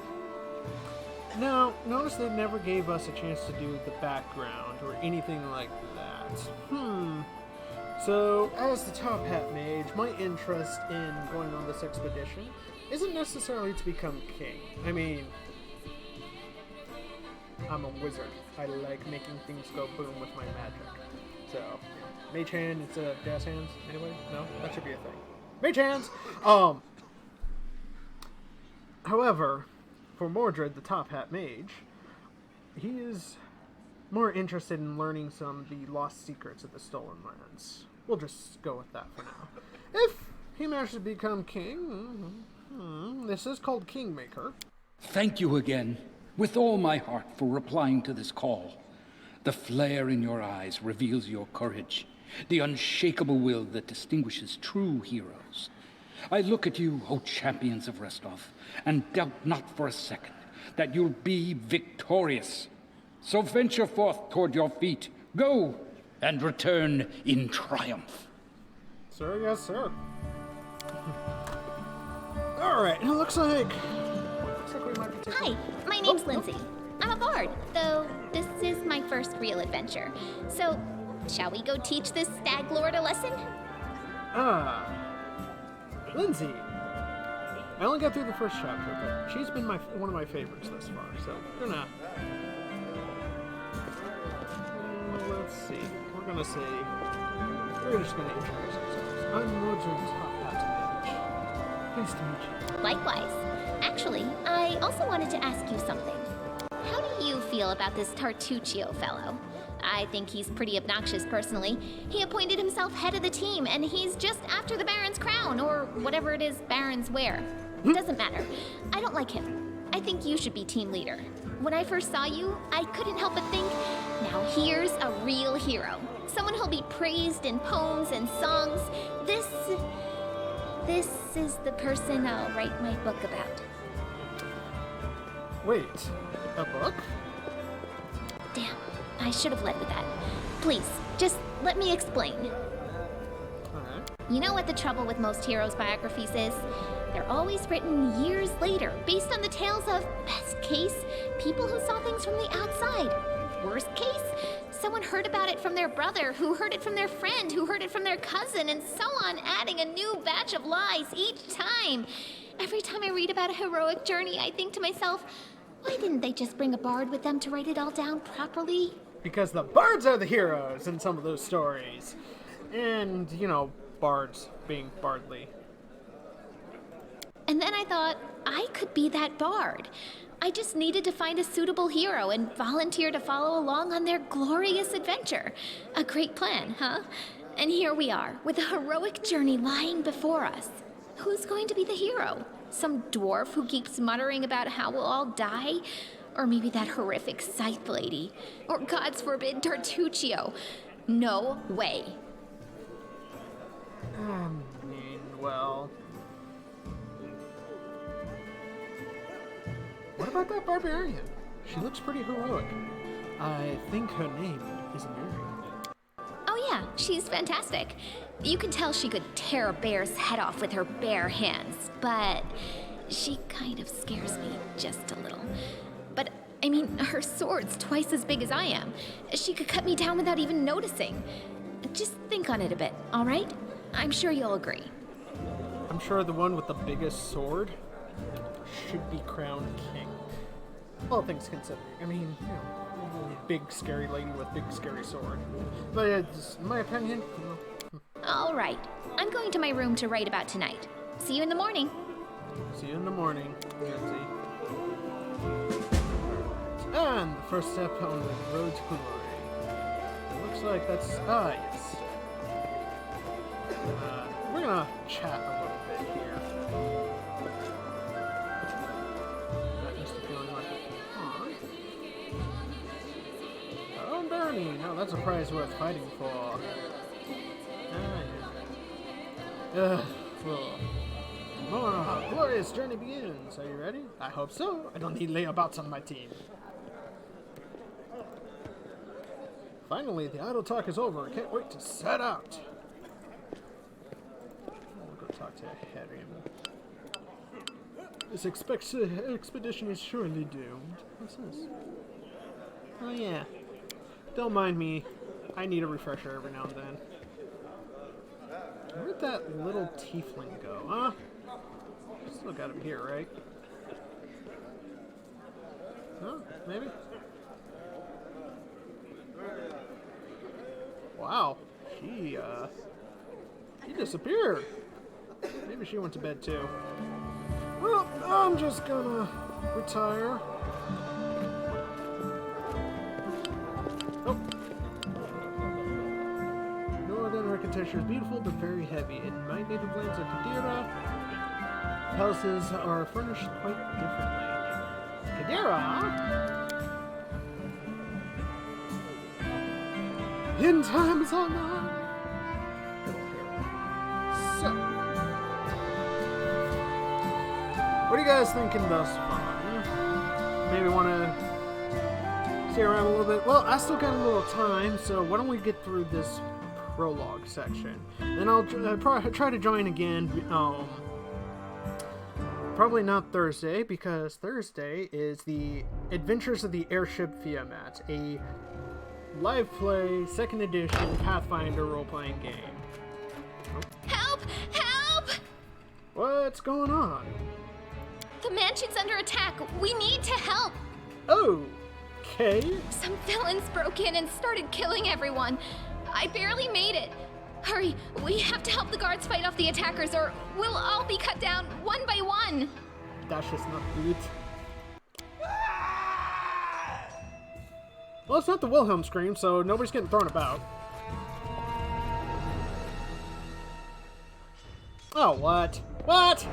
Now, notice they never gave us a chance to do the background or anything like that. So, as the Top Hat Mage, my interest in going on this expedition isn't necessarily to become king. I mean, I'm a wizard. I like making things go boom with my magic. So, mage hand instead of gas hands. Anyway, no, that should be a thing. Mage hands. However, for Mordred, the top hat mage, he is more interested in learning some of the lost secrets of the Stolen Lands. We'll just go with that for now. If he manages to become king, this is called Kingmaker. Thank you again, with all my heart, for replying to this call. The flare in your eyes reveals your courage, the unshakable will that distinguishes true heroes. I look at you, O champions of Restov, and doubt not for a second that you'll be victorious. So venture forth toward your feet. Go, and return in triumph. Sir, yes, sir. Alright, it looks like we might be taking... Hi, my name's Lindsay. I'm a bard, though this is my first real adventure. So, shall we go teach this stag lord a lesson? Lindsay. I only got through the first chapter, but she's been one of my favorites thus far, so we're gonna... let's see. We're just gonna introduce ourselves. I'm Mordred's top hat mage. Pleased to meet you. Likewise. Actually, I also wanted to ask you something. How do you feel about this Tartuccio fellow? I think he's pretty obnoxious personally. He appointed himself head of the team, and he's just after the Baron's crown, or whatever it is barons wear. Doesn't matter. I don't like him. I think you should be team leader. When I first saw you, I couldn't help but think, now here's a real hero. Someone who'll be praised in poems and songs. This is the person I'll write my book about. Wait, a book? Damn, I should have led with that. Please, just let me explain. Alright. You know what the trouble with most heroes' biographies is? They're always written years later, based on the tales of, best case, people who saw things from the outside. Worst case, someone heard about it from their brother, who heard it from their friend, who heard it from their cousin, and so on, adding a new batch of lies each time. Every time I read about a heroic journey, I think to myself, why didn't they just bring a bard with them to write it all down properly? Because the bards are the heroes in some of those stories. And, you know, bards being bardly. And then I thought, I could be that bard. I just needed to find a suitable hero and volunteer to follow along on their glorious adventure. A great plan, huh? And here we are, with a heroic journey lying before us. Who's going to be the hero? Some dwarf who keeps muttering about how we'll all die? Or maybe that horrific scythe lady? Or, God's forbid, Tartuccio? No way. Well... What about that barbarian? She looks pretty heroic. I think her name is Mary. Oh yeah, she's fantastic. You can tell she could tear a bear's head off with her bare hands, but she kind of scares me just a little. But, I mean, her sword's twice as big as I am. She could cut me down without even noticing. Just think on it a bit, all right? I'm sure you'll agree. I'm sure the one with the biggest sword should be crowned king. All things considered. I mean, you know, big scary lady with big scary sword. But it's my opinion. All right. I'm going to my room to write about tonight. See you in the morning. See you in the morning, Lindsay. And the first step on the road to glory. It looks like that's... yes. We're gonna chat a little bit here. Oh, Bernie! Now that's a prize worth fighting for. More of our glorious journey begins. Are you ready? I hope so. I don't need layabouts on my team. Finally, the idle talk is over. I can't wait to set out. We'll go talk to Harry. This expedition is surely doomed. What's this? Oh yeah. Don't mind me. I need a refresher every now and then. Where'd that little tiefling go, huh? Still got him here, right? Oh, maybe? wow. She disappeared. Maybe she went to bed too. Well, I'm just gonna retire. Oh. Northern architecture is beautiful but very heavy. In my native lands of Kadira, houses are furnished quite differently. Kadira? In times on So, what are you guys thinking thus far? Maybe want to stay around a little bit? Well, I still got a little time, so why don't we get through this prologue section? Then I'll try to join again. Probably not Thursday, because Thursday is the Adventures of the Airship Fiamat, a live play, 2nd edition Pathfinder role-playing game. Oh. Help! Help! What's going on? The mansion's under attack. We need to help. Oh, okay. Some villains broke in and started killing everyone. I barely made it. Hurry, we have to help the guards fight off the attackers, or we'll all be cut down one by one. That's just not good. Well, it's not the Wilhelm scream, so nobody's getting thrown about. Oh, what? What?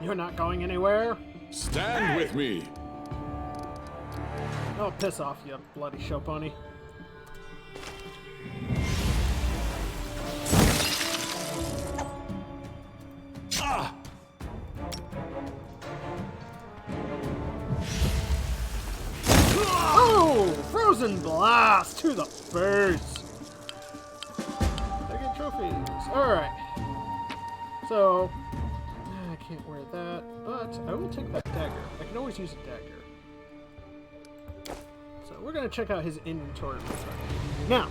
You're not going anywhere? Stand with me. Oh, piss off, you bloody show pony. Ah! Oh! Frozen blast to the face! I get trophies. Alright. So, I can't wear that, but I will take that dagger. I can always use a dagger. So, we're gonna check out his inventory real quick. Now,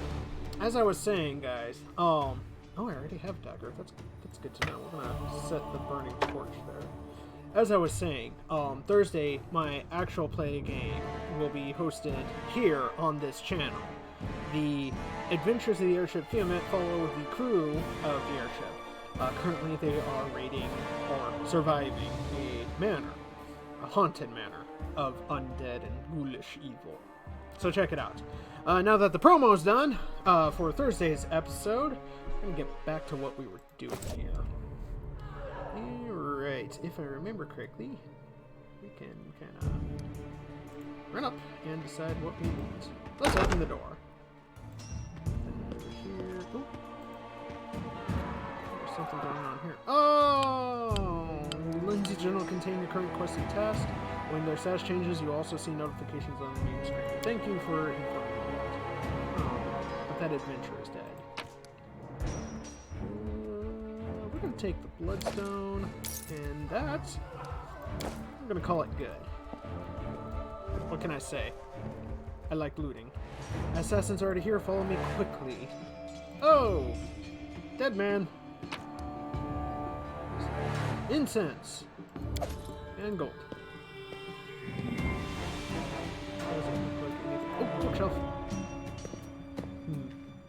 as I was saying, guys, oh, I already have a dagger. That's good to know. We're gonna set the burning torch there. As I was saying, Thursday, my actual play game will be hosted here on this channel. The Adventures of the Airship Fiamat follow the crew of the airship. Currently, they are raiding or surviving a manor, a haunted manor of undead and ghoulish evil. So check it out. Now that the promo's done for Thursday's episode, I'm gonna get back to what we were doing here. Alright, if I remember correctly, we can kind of run up and decide what we want. Let's open the door. And over here. Oh. There's something going on here. Oh! Lindsay General contain your current quested task. When their status changes, you also see notifications on the main screen. Thank you for informing me that. But that adventure is dead. We're going to take the Bloodstone, and that's... I'm going to call it good. What can I say? I like looting. Assassins already here, follow me quickly. Oh! Dead man. Incense. And gold. Oh, bookshelf.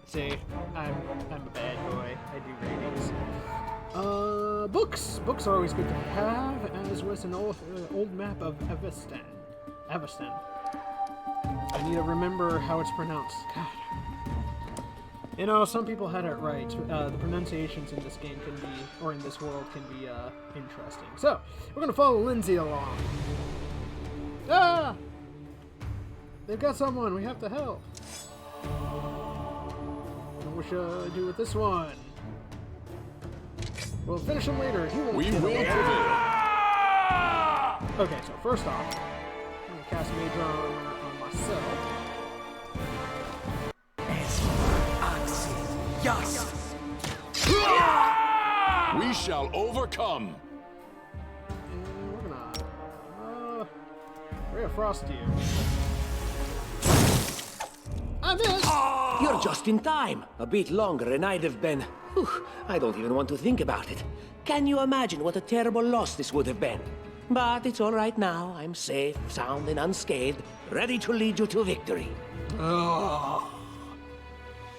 See, I'm a bad boy. I do ratings. Books. Books are always good to have, as was an old map of Avestan. Avestan. I need to remember how it's pronounced. God. You know, some people had it right. The pronunciations in this game can be, or in this world, can be interesting. So, we're gonna follow Lindsay along. Ah! They've got someone. We have to help. What should I do with this one? We'll finish him later. He won't We will prevail. Okay, so first off, I'm gonna cast Mage Armor on myself. We shall overcome. And we're gonna Ray of Frost you. I missed! You're just in time. A bit longer and I'd have been... Whew, I don't even want to think about it. Can you imagine what a terrible loss this would have been? But it's all right now. I'm safe, sound, and unscathed, ready to lead you to victory.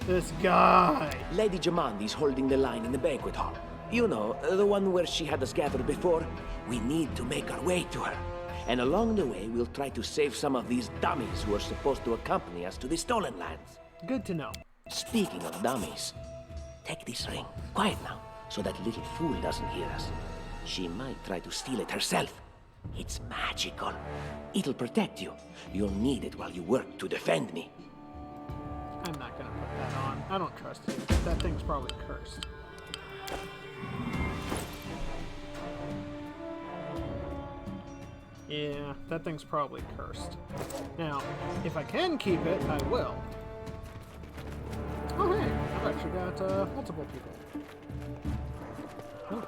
This guy. Lady Jamandi's holding the line in the banquet hall. You know, the one where she had us gathered before. We need to make our way to her. And along the way, we'll try to save some of these dummies who are supposed to accompany us to the stolen lands. Good to know. Speaking of dummies, take this ring. Quiet now, so that little fool doesn't hear us. She might try to steal it herself. It's magical. It'll protect you. You'll need it while you work to defend me. I'm not gonna put that on. I don't trust you. That thing's probably cursed. Yeah, that thing's probably cursed. Now, if I can keep it, I will. Oh hey, I've actually got multiple people. Oh.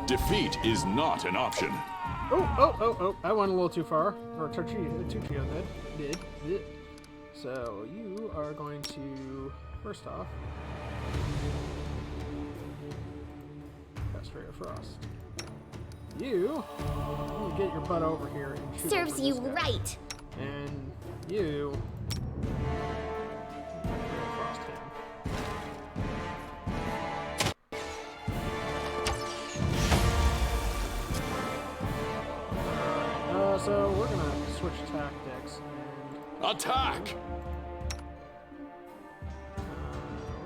Defeat is not an option. Oh, I went a little too far. Or Tuccio did. So, you are going to, first off, cast Ray of Frost. You get your butt over here and shoot. Serves you right. And you Ray of Frost him. So we're gonna switch tactics and attack.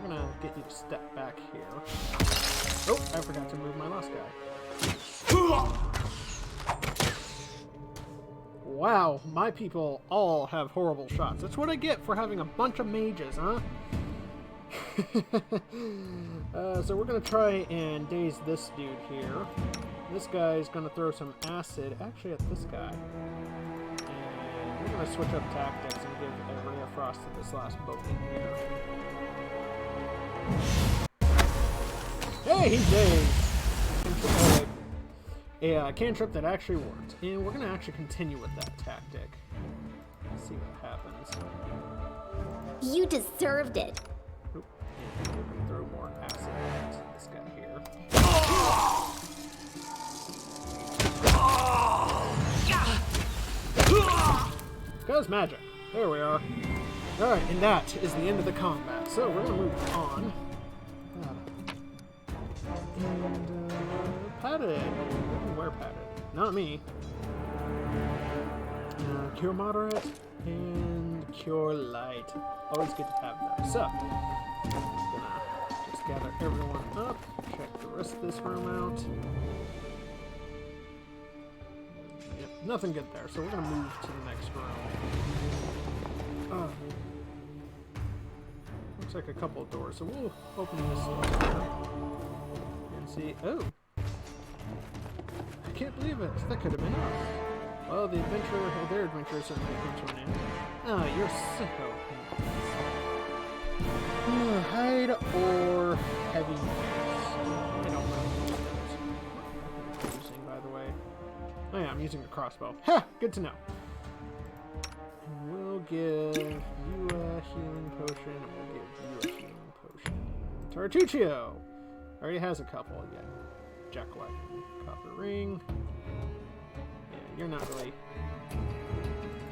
We're gonna get you to step back here. Oh, I forgot to move my last guy. Wow, my people all have horrible shots. That's what I get for having a bunch of mages, huh? So we're gonna try and daze this dude here. This guy's gonna throw some acid, actually at this guy. And we're gonna switch up tactics and give a Ray of Frost to this last bogey here. Hey, he's dazed! A cantrip that actually worked. And we're gonna actually continue with that tactic. Let's see what happens. You deserved it. Oop, and we're gonna throw more acid at this guy here. Goes magic. There we are. Alright, and that is the end of the combat. So we're gonna move on. And padded. Where padded? Not me. Cure moderate and cure light. Always good to have those. So I'm gonna just gather everyone up. Check the rest of this room out. Yep, nothing good there, so we're gonna move to the next room. Looks like a couple of doors, so we'll open this door and see. Oh, I can't believe it. That could have been us. Well, their adventure certainly came to an end. Oh, you're so handsome. Hide or heavy mace? I don't know what I'm using, by the way. Oh yeah, I'm using a crossbow. Ha! Good to know. And we'll give you a healing potion, and we'll give you a healing potion. Tartuccio! Already has a couple again. Jack-like copper ring. Yeah, you're not really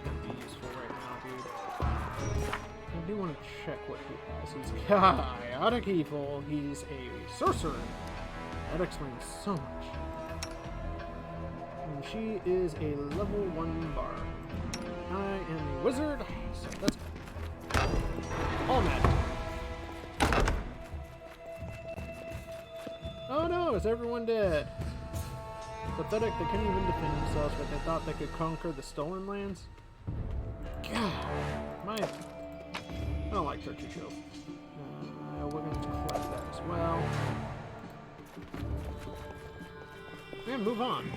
gonna be useful right now, dude. I do want to check what he has. He's chaotic evil. He's a sorcerer. That explains so much. And she is a level 1 bard. I am a wizard, so let's go. All magic. Oh no, is everyone dead? Pathetic, they couldn't even defend themselves, but they thought they could conquer the stolen lands? God, I don't like Tartuccio. We're going to collect that as well. And move on.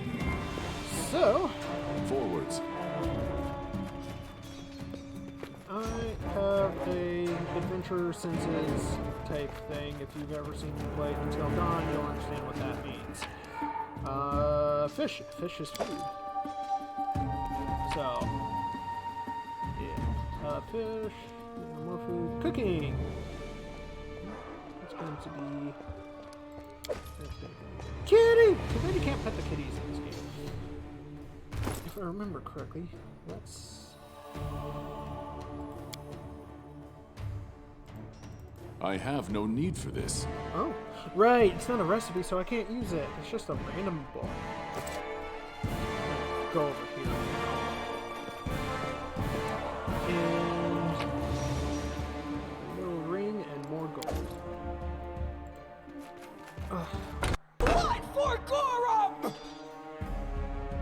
So, forwards. I have a adventure senses type thing. If you've ever seen me play Until Dawn, you'll understand what that means. Fish. Fish is food. So, yeah. Fish. More food. Cooking. It's going to be... Kitty! Too bad you can't pet the kitties in this game. If I remember correctly, let's... I have no need for this. Oh, right. It's not a recipe, so I can't use it. It's just a random book. Go over here. And a little ring and more gold. Ugh. Blood for Gorum!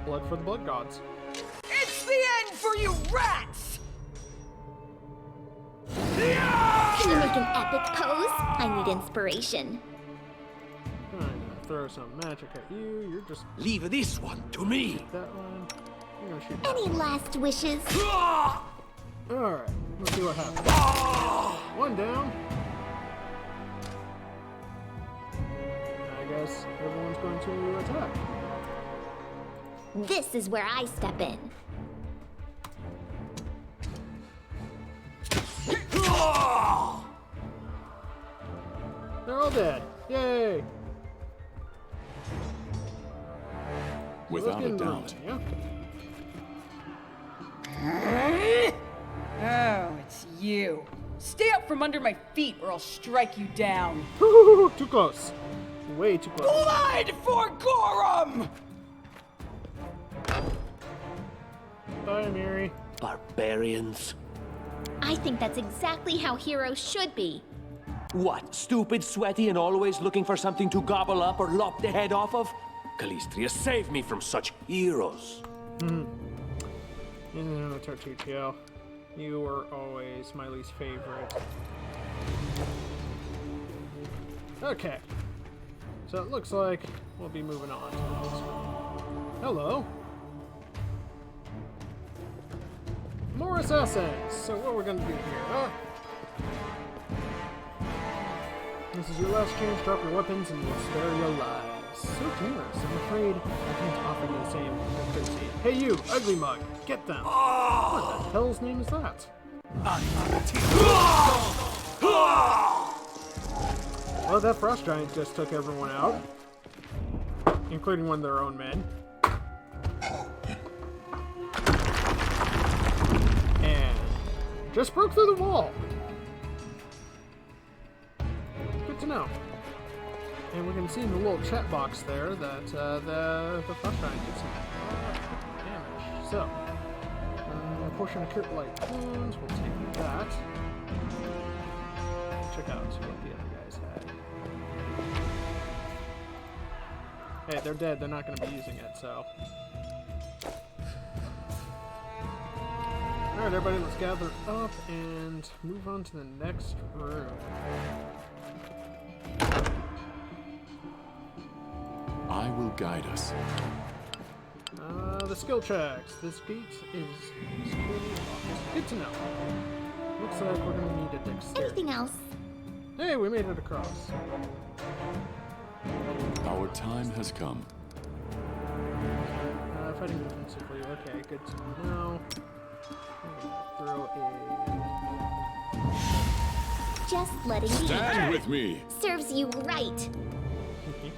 Blood for the blood gods. It's the end for you rats! Can you make an epic pose? I need inspiration. I'm gonna throw some magic at you. You're just Leave this one to me. that one. You're gonna shoot that Any last wishes? Alright, let's see what happens. One down. I guess everyone's going to attack. This is where I step in. They're all dead. Yay! Without a doubt. Yeah? Oh, it's you. Stay up from under my feet or I'll strike you down. Too close. Way too close. Blood for Gorum! Bye, Mary. Barbarians. I think that's exactly how heroes should be. What, stupid, sweaty, and always looking for something to gobble up or lop the head off of? Calistria, save me from such heroes. No, Tartufio. You were always my least favorite. Okay. So it looks like we'll be moving on to the next one. Hello. More assassins! So what we're gonna do here, This is your last chance, drop your weapons and we'll spare your lives. So generous, I'm afraid I can't offer you the same courtesy. Hey you, ugly mug, get them! What the hell's name is that? Well, that frost giant just took everyone out. Including one of their own men. And just broke through the wall. Good to know. And we can see in the little chat box there that the frost giant did some damage. So, a portion of crit light wounds, we'll take that. Check out what the other guys had. Hey, they're dead. They're not going to be using it, so. Alright, everybody, let's gather up and move on to the next room. I will guide us. The skill checks. This gate is securely locked. Good to know. Looks like we're going to need a dexterity. Anything else? Hey, we made it across. Our time has come. Fighting defensively. Okay, good to know. Throw a... Just letting you Stand with me. serves you right.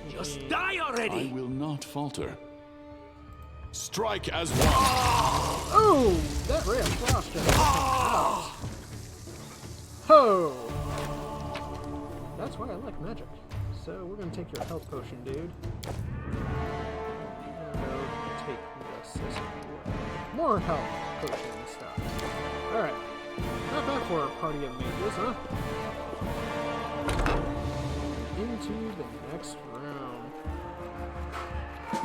Just die already! I will not falter. Strike as one. Oh, that ray of frost just came out. Ho! That's why I like magic. So we're gonna take your health potion, dude. Take this as well. More health potion and stuff. Alright. Not bad for a party of mages, huh? Into the next room.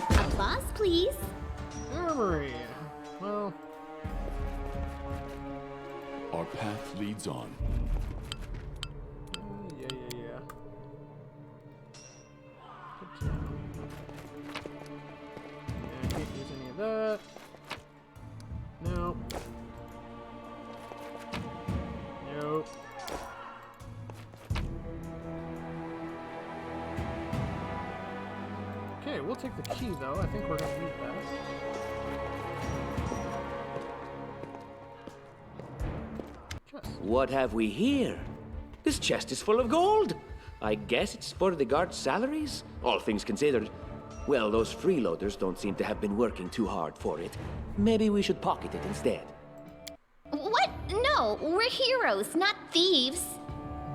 Applause, please. Armory. Well, Our path leads on. yeah. Can't use any of that. Nope. Nope. Okay, we'll take the key though. I think we're gonna need that. What have we here? This chest is full of gold. I guess it's for the guards' salaries, all things considered. Well, those freeloaders don't seem to have been working too hard for it. Maybe we should pocket it instead. What? No, we're heroes, not thieves.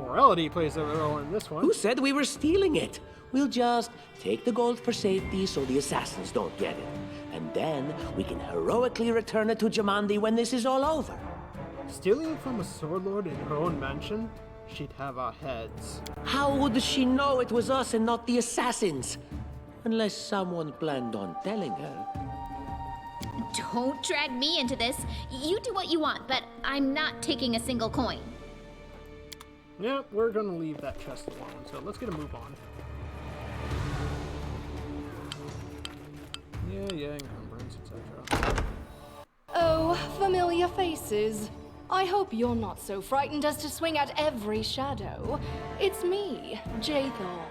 morality plays a role in this one. Who said we were stealing it? We'll just take the gold for safety so the assassins don't get it. And then we can heroically return it to Jamandi when this is all over. Stealing from a sword lord in her own mansion? She'd have our heads. How would she know it was us and not the assassins? Unless someone planned on telling her. Don't drag me into this. You do what you want, but I'm not taking a single coin. Yeah, we're gonna leave that chest alone, so let's get a move on. Yeah, encumbrance, etc. Oh, familiar faces. I hope you're not so frightened as to swing at every shadow. It's me, Jaethal.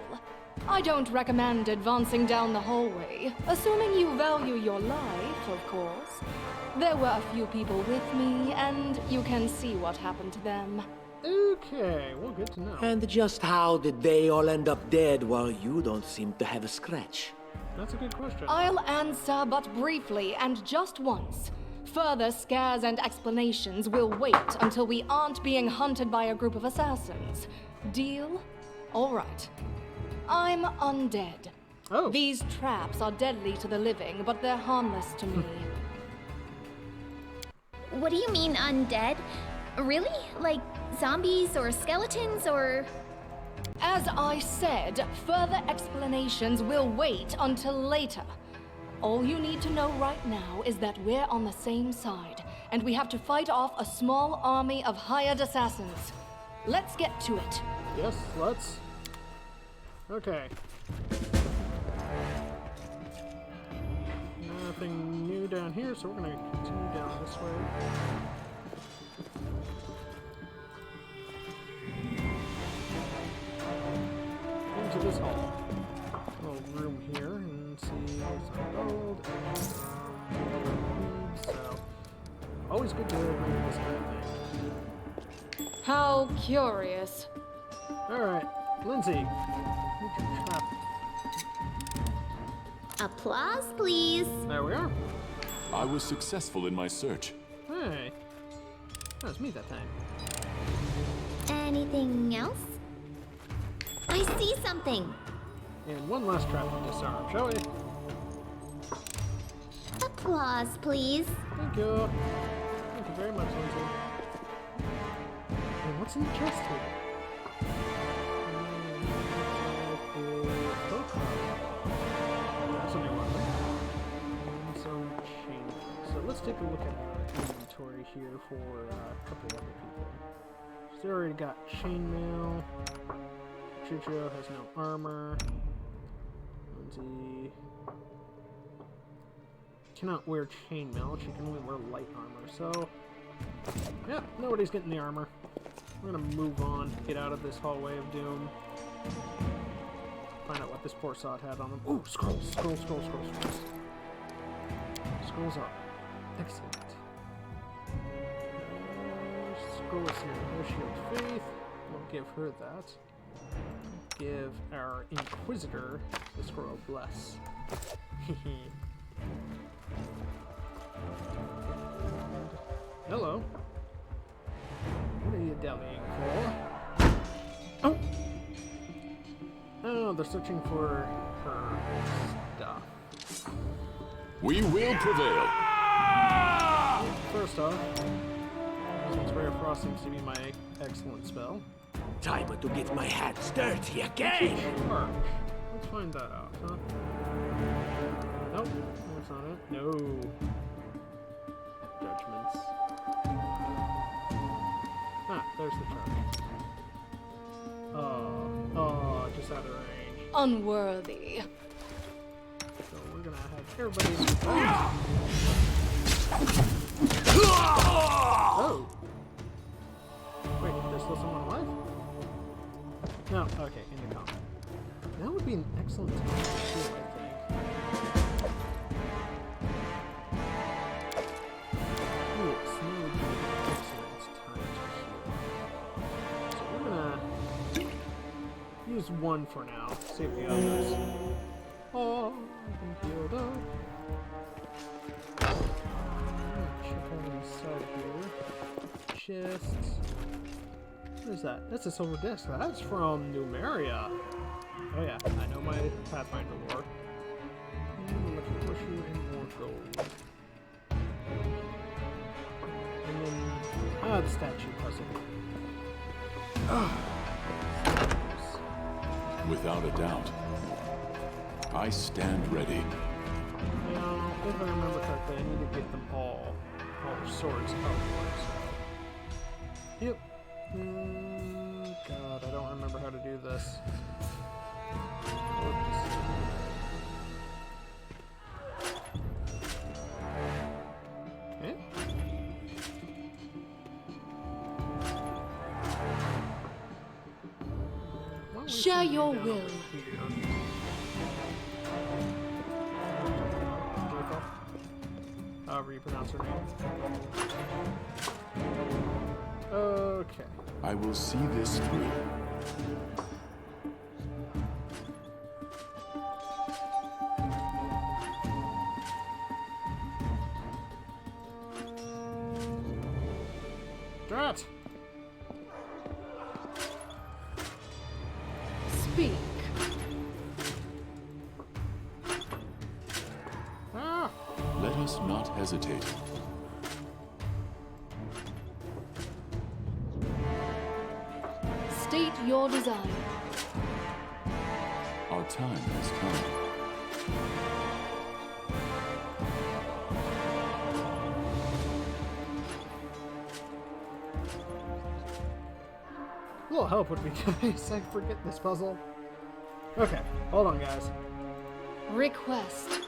I don't recommend advancing down the hallway, assuming you value your life, of course. There were a few people with me, and you can see what happened to them. Okay, well, good to know. And just how did they all end up dead while you don't seem to have a scratch? That's a good question. I'll answer, but briefly and just once. Further scares and explanations will wait until we aren't being hunted by a group of assassins. Deal? All right. I'm undead. Oh. These traps are deadly to the living, but they're harmless to me. What do you mean undead? Really? Like zombies or skeletons or... As I said, further explanations will wait until later. All you need to know right now is that we're on the same side, and we have to fight off a small army of hired assassins. Let's get to it. Yes, let's. Okay. Nothing new down here, so we're gonna continue down this way. Into this hall. Little room here, and see some gold. So, always good to read this kind of thing. How curious. Alright, Lindsay. Trap. Applause, please. There we are. I was successful in my search. Hey. That was me that time. Anything else? I see something. And one last trap to disarm, shall we? Applause, please. Thank you. Thank you very much, Lindsay. And what's in the chest here? That's a new one. And some changes. So let's take a look at our inventory here for a couple other people. So they already got chainmail. Chucho has no armor. Lindsay cannot wear chainmail. She can only wear light armor. So, yeah, nobody's getting the armor. We're gonna move on, get out of this hallway of doom. Find out what this poor sod had on him. Ooh, scrolls. Scrolls up. Excellent. Scrolls here. No shield of faith. We'll give her that. Give our Inquisitor the scroll of bless. Hello. What are you dallying for? Oh! Oh, they're searching for her stuff. We will prevail. First off, since Ray of Frost seems to be my excellent spell. Time to get my hands dirty again! Sure. Let's find that out, huh? Nope, that's not it. No. Judgments. Ah, there's the charge. Oh, just out of range. Unworthy. So we're gonna have everybody. Oh! Wait, there's still someone alive? No, okay, into combat. That would be an excellent time to heal, I think. Ooh, snow would be an excellent time to heal. So we're gonna use one for now, save the others. Oh, I'm healed up. Check out inside here. Chests. What is that? That's a silver disc. That's from Numeria. Oh yeah, I know my Pathfinder lore. Let's push you in more gold. And then, the statue puzzle. Without a doubt. I stand ready. Now, if I remember correctly, I need to get them all their swords upwards. Yep. God, I don't remember how to do this. Share your will. However you pronounce her name. Okay. I will see this through. Drat! Speak. Let us not hesitate. State your desire. Our time has come. A little help would be nice. I forget this puzzle. Okay, hold on, guys. Request.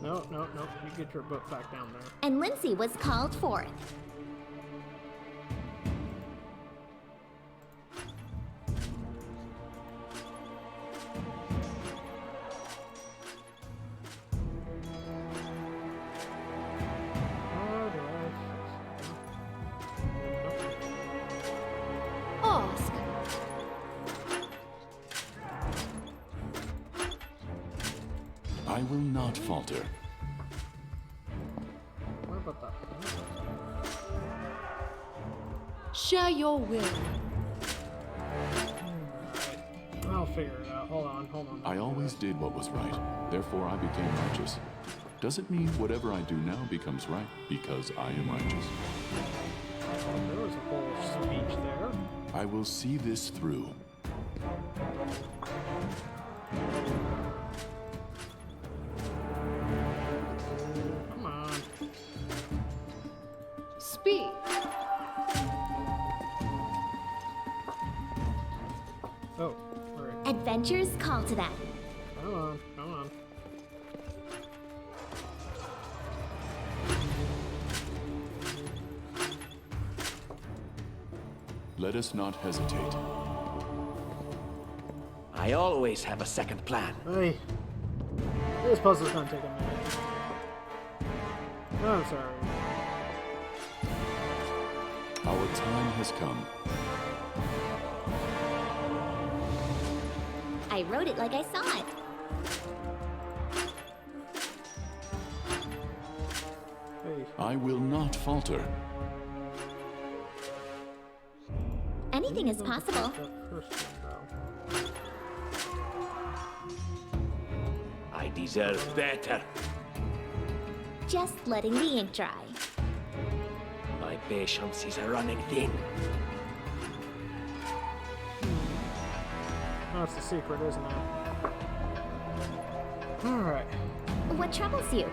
No. You get your book back down there. And Lindsay was called forth. Ask. I will not falter. What about that? Share your will. I'll figure it out. Hold on. I always did what was right. Therefore, I became righteous. Does it mean whatever I do now becomes right because I am righteous? There was a whole speech there. I will see this through. Come on. Speak. Oh, alright. Adventures call to them. Come on. Let us not hesitate. I always have a second plan. Hey. This puzzle's gonna take a minute. Oh, I'm sorry. Our time has come. I wrote it like I saw it. Hey. I will not falter. Anything is possible. That first one, I deserve better. Just letting the ink dry. My patience is running thin. That's the secret, isn't it? Alright. What troubles you?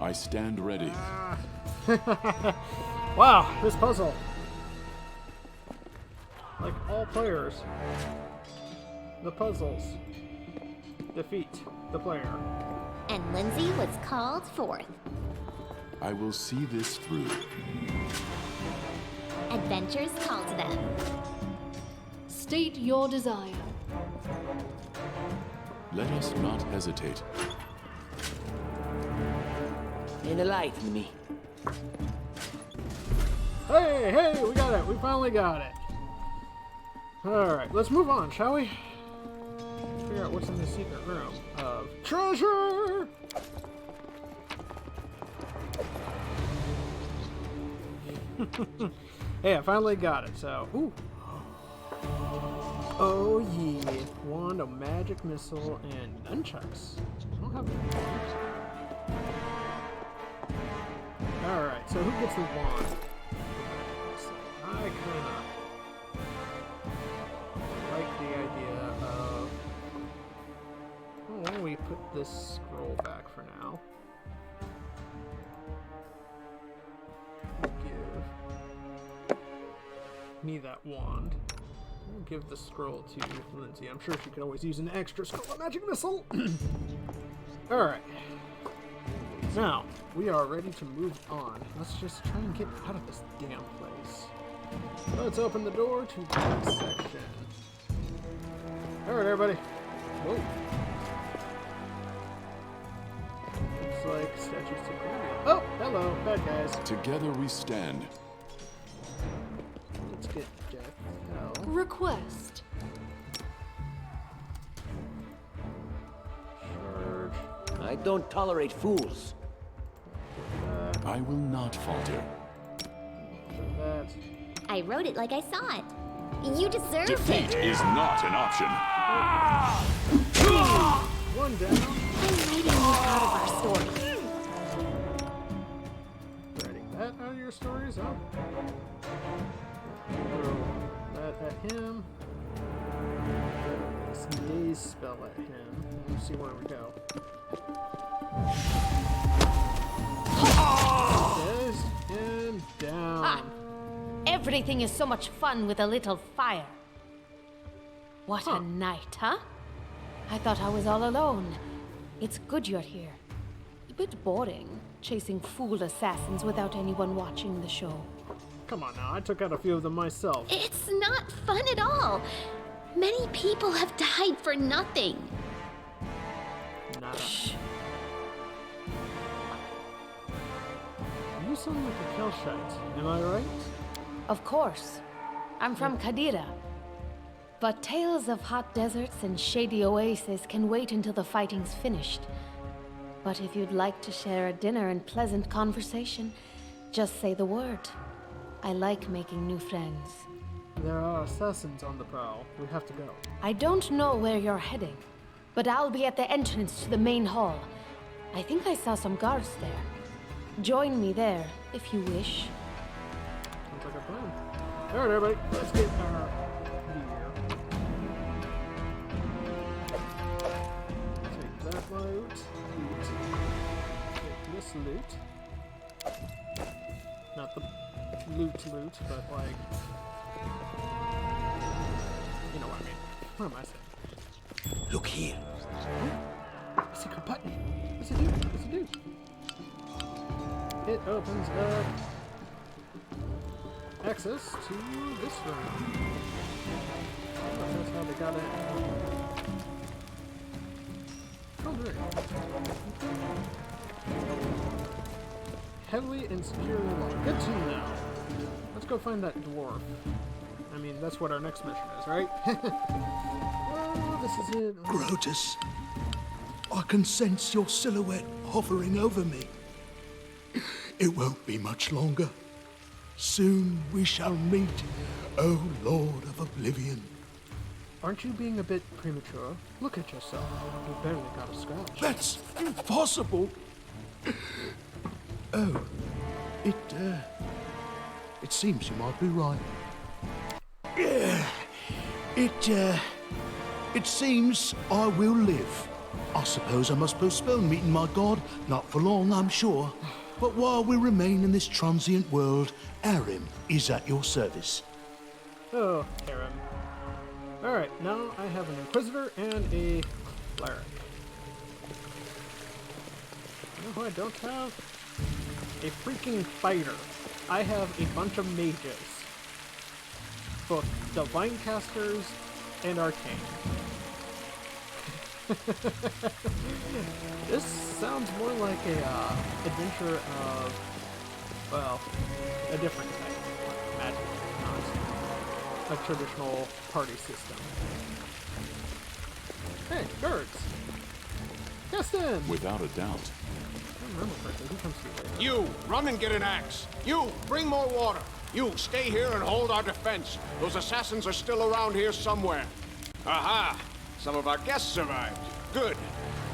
I stand ready. Wow, this puzzle. Like all players, the puzzles defeat the player. And Lindsay was called forth. I will see this through. Adventures call to them. State your desire. Let us not hesitate. Enlighten me. Hey, we got it. We finally got it. Alright, let's move on, shall we? figure out what's in the secret room of treasure. Hey, I finally got it. So, ooh. Oh yeah, wand, a magic missile, and nunchucks. I don't have any. All right, so who gets the wand? I kind of like the idea of. Oh, why don't we put this scroll back for now? Give me that wand. I'll give the scroll to Lindsay. I'm sure she could always use an extra scroll of magic missile. Alright. Now, we are ready to move on. Let's just try and get out of this damn place. Let's open the door to the next section. Alright, everybody. Whoa. Looks like statues to Cornelius. Oh, hello, bad guys. Together we stand. Let's get Jack. Request. Charge. I don't tolerate fools. I will not falter. That. I wrote it like I saw it. You deserve Defeat is not an option. One down. I'm writing you out of our story. Writing that out of your stories, huh? Throw that at him. This daze spell at him. Let's see where we go. Dazed and down. Ah, everything is so much fun with a little fire. What a night, huh? I thought I was all alone. It's good you're here. A bit boring, chasing fool assassins without anyone watching the show. Come on now, I took out a few of them myself. It's not fun at all. Many people have died for nothing. Nada. You sound like a Kelshite, am I right? Of course. I'm from Kadira. But tales of hot deserts and shady oases can wait until the fighting's finished. But if you'd like to share a dinner and pleasant conversation, just say the word. I like making new friends. There are assassins on the prowl. We have to go. I don't know where you're heading, but I'll be at the entrance to the main hall. I think I saw some guards there. Join me there, if you wish. Sounds like a plan. Alright, everybody, let's get our gear. Take that loot. Take this loot. Not the loot, but like... You know what I mean. What am I saying? Look here. A secret button. What's it do? What's it do? It opens up access to this room. Oh, that's how they got in. Oh, great. Heavily and securely locked. Good to know. Let's go find that dwarf. I mean, that's what our next mission is, right? Oh, this is it. Grotus, I can sense your silhouette hovering over me. It won't be much longer. Soon we shall meet, O Lord of Oblivion. Aren't you being a bit premature? Look at yourself. You barely got a scratch. That's impossible. Oh, it seems you might be right. It seems I will live. I suppose I must postpone meeting my god, not for long, I'm sure. But while we remain in this transient world, Arim is at your service. Oh, Arim. Alright, now I have an Inquisitor and a Cleric. You know who I don't have? A freaking fighter. I have a bunch of mages. Both Divine Casters and Arcane. This sounds more like a adventure of, well, a different type of magic, not a traditional party system. Hey, guards! Justin! Without a doubt. I don't remember correctly. Who comes to you later? You, run and get an axe. You, bring more water. You, stay here and hold our defense. Those assassins are still around here somewhere. Aha! Some of our guests survived. Good.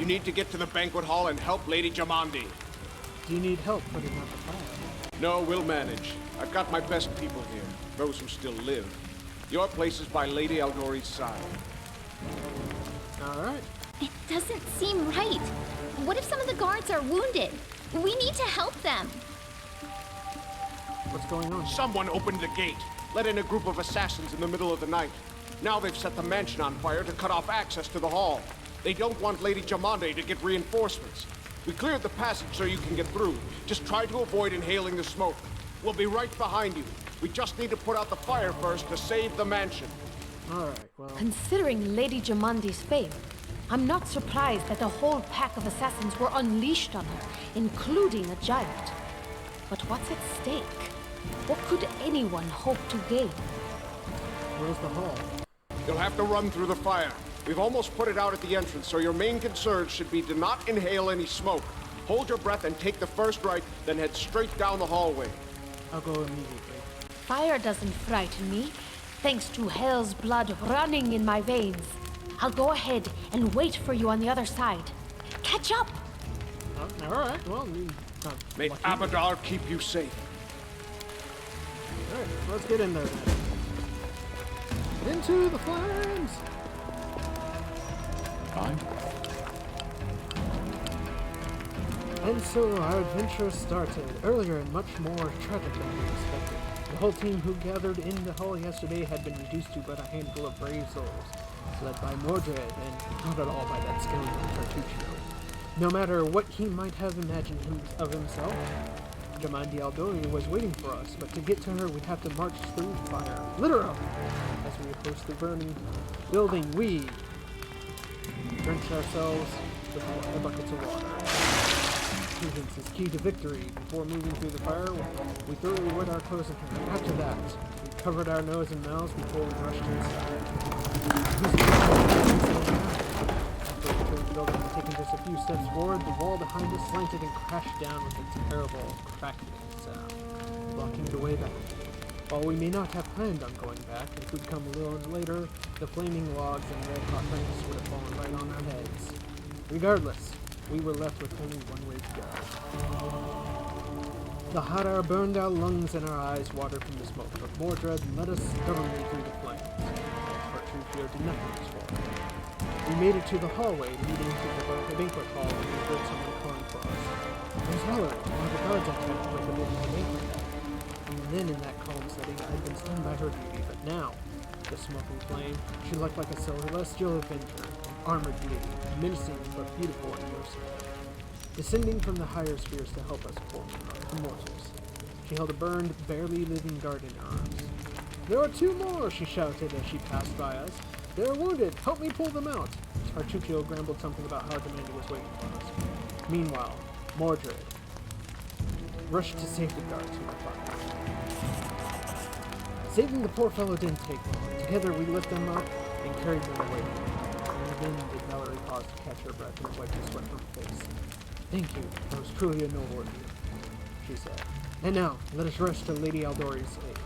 You need to get to the banquet hall and help Lady Jamandi. Do you need help putting out the fire? No, we'll manage. I've got my best people here. Those who still live. Your place is by Lady Aldori's side. Alright. It doesn't seem right. What if some of the guards are wounded? We need to help them. What's going on? Someone opened the gate. Let in a group of assassins in the middle of the night. Now they've set the mansion on fire to cut off access to the hall. They don't want Lady Jamande to get reinforcements. We cleared the passage so you can get through. Just try to avoid inhaling the smoke. We'll be right behind you. We just need to put out the fire first to save the mansion. Alright, well... Considering Lady Jamandi's fame, I'm not surprised that the whole pack of assassins were unleashed on her, including a giant. But what's at stake? What could anyone hope to gain? Where's the hall? You'll have to run through the fire. We've almost put it out at the entrance, so your main concern should be to not inhale any smoke. Hold your breath and take the first right, then head straight down the hallway. I'll go immediately. Fire doesn't frighten me, thanks to hell's blood running in my veins. I'll go ahead and wait for you on the other side. Catch up! Alright, well, may Abadar keep you safe. Alright, let's get in there then. Into the flames! And so our adventure started, earlier and much more tragic than we expected. The whole team who gathered in the hall yesterday had been reduced to but a handful of brave souls, led by Mordred and not at all by that skeleton Tartuccio. No matter what he might have imagined of himself, Jamandi Aldori was waiting for us, but to get to her we'd have to march through fire. Literally! As we approached the burning building, we drenched ourselves with the buckets of water. Prudence is key to victory. Before moving through the fire, we thoroughly wet our clothes and hair. After that, we covered our nose and mouths before we rushed inside. After we entered the building and taken just a few steps forward, the wall behind us slanted and crashed down with a terrible crackling sound, blocking the way back. While we may not have planned on going back, if we'd come a little later, the flaming logs and red hot flames would have fallen right on our heads. Regardless, we were left with only one way to go. The hot air burned our lungs and our eyes watered from the smoke, but Mordred led us stubbornly through the flames. Tartuccio did nothing for us. We made it to the hallway leading to the banquet hall and we heard someone calling for us. It was Valerie, one of the guards I tried to recommend to the banquet. And then in that calm setting, I'd been stunned by her beauty, but now, the smoking flame, she looked like a celestial avenger, an armored lady, menacing but beautiful and merciful, descending from the higher spheres to help us poor mortals. She held a burned, barely living guard in her arms. "There are two more!" she shouted as she passed by us. "They're wounded! Help me pull them out!" Tartuccio grumbled something about how Jamandi was waiting for us. Meanwhile, Mordred rushed to save the guards from the fire. Saving the poor fellow didn't take long. Together we lifted them up and carried them away. And then did Valerie pause to catch her breath and wipe the sweat from her face. "Thank you. That was truly a noble of you," she said. "And now, let us rush to Lady Aldori's aid."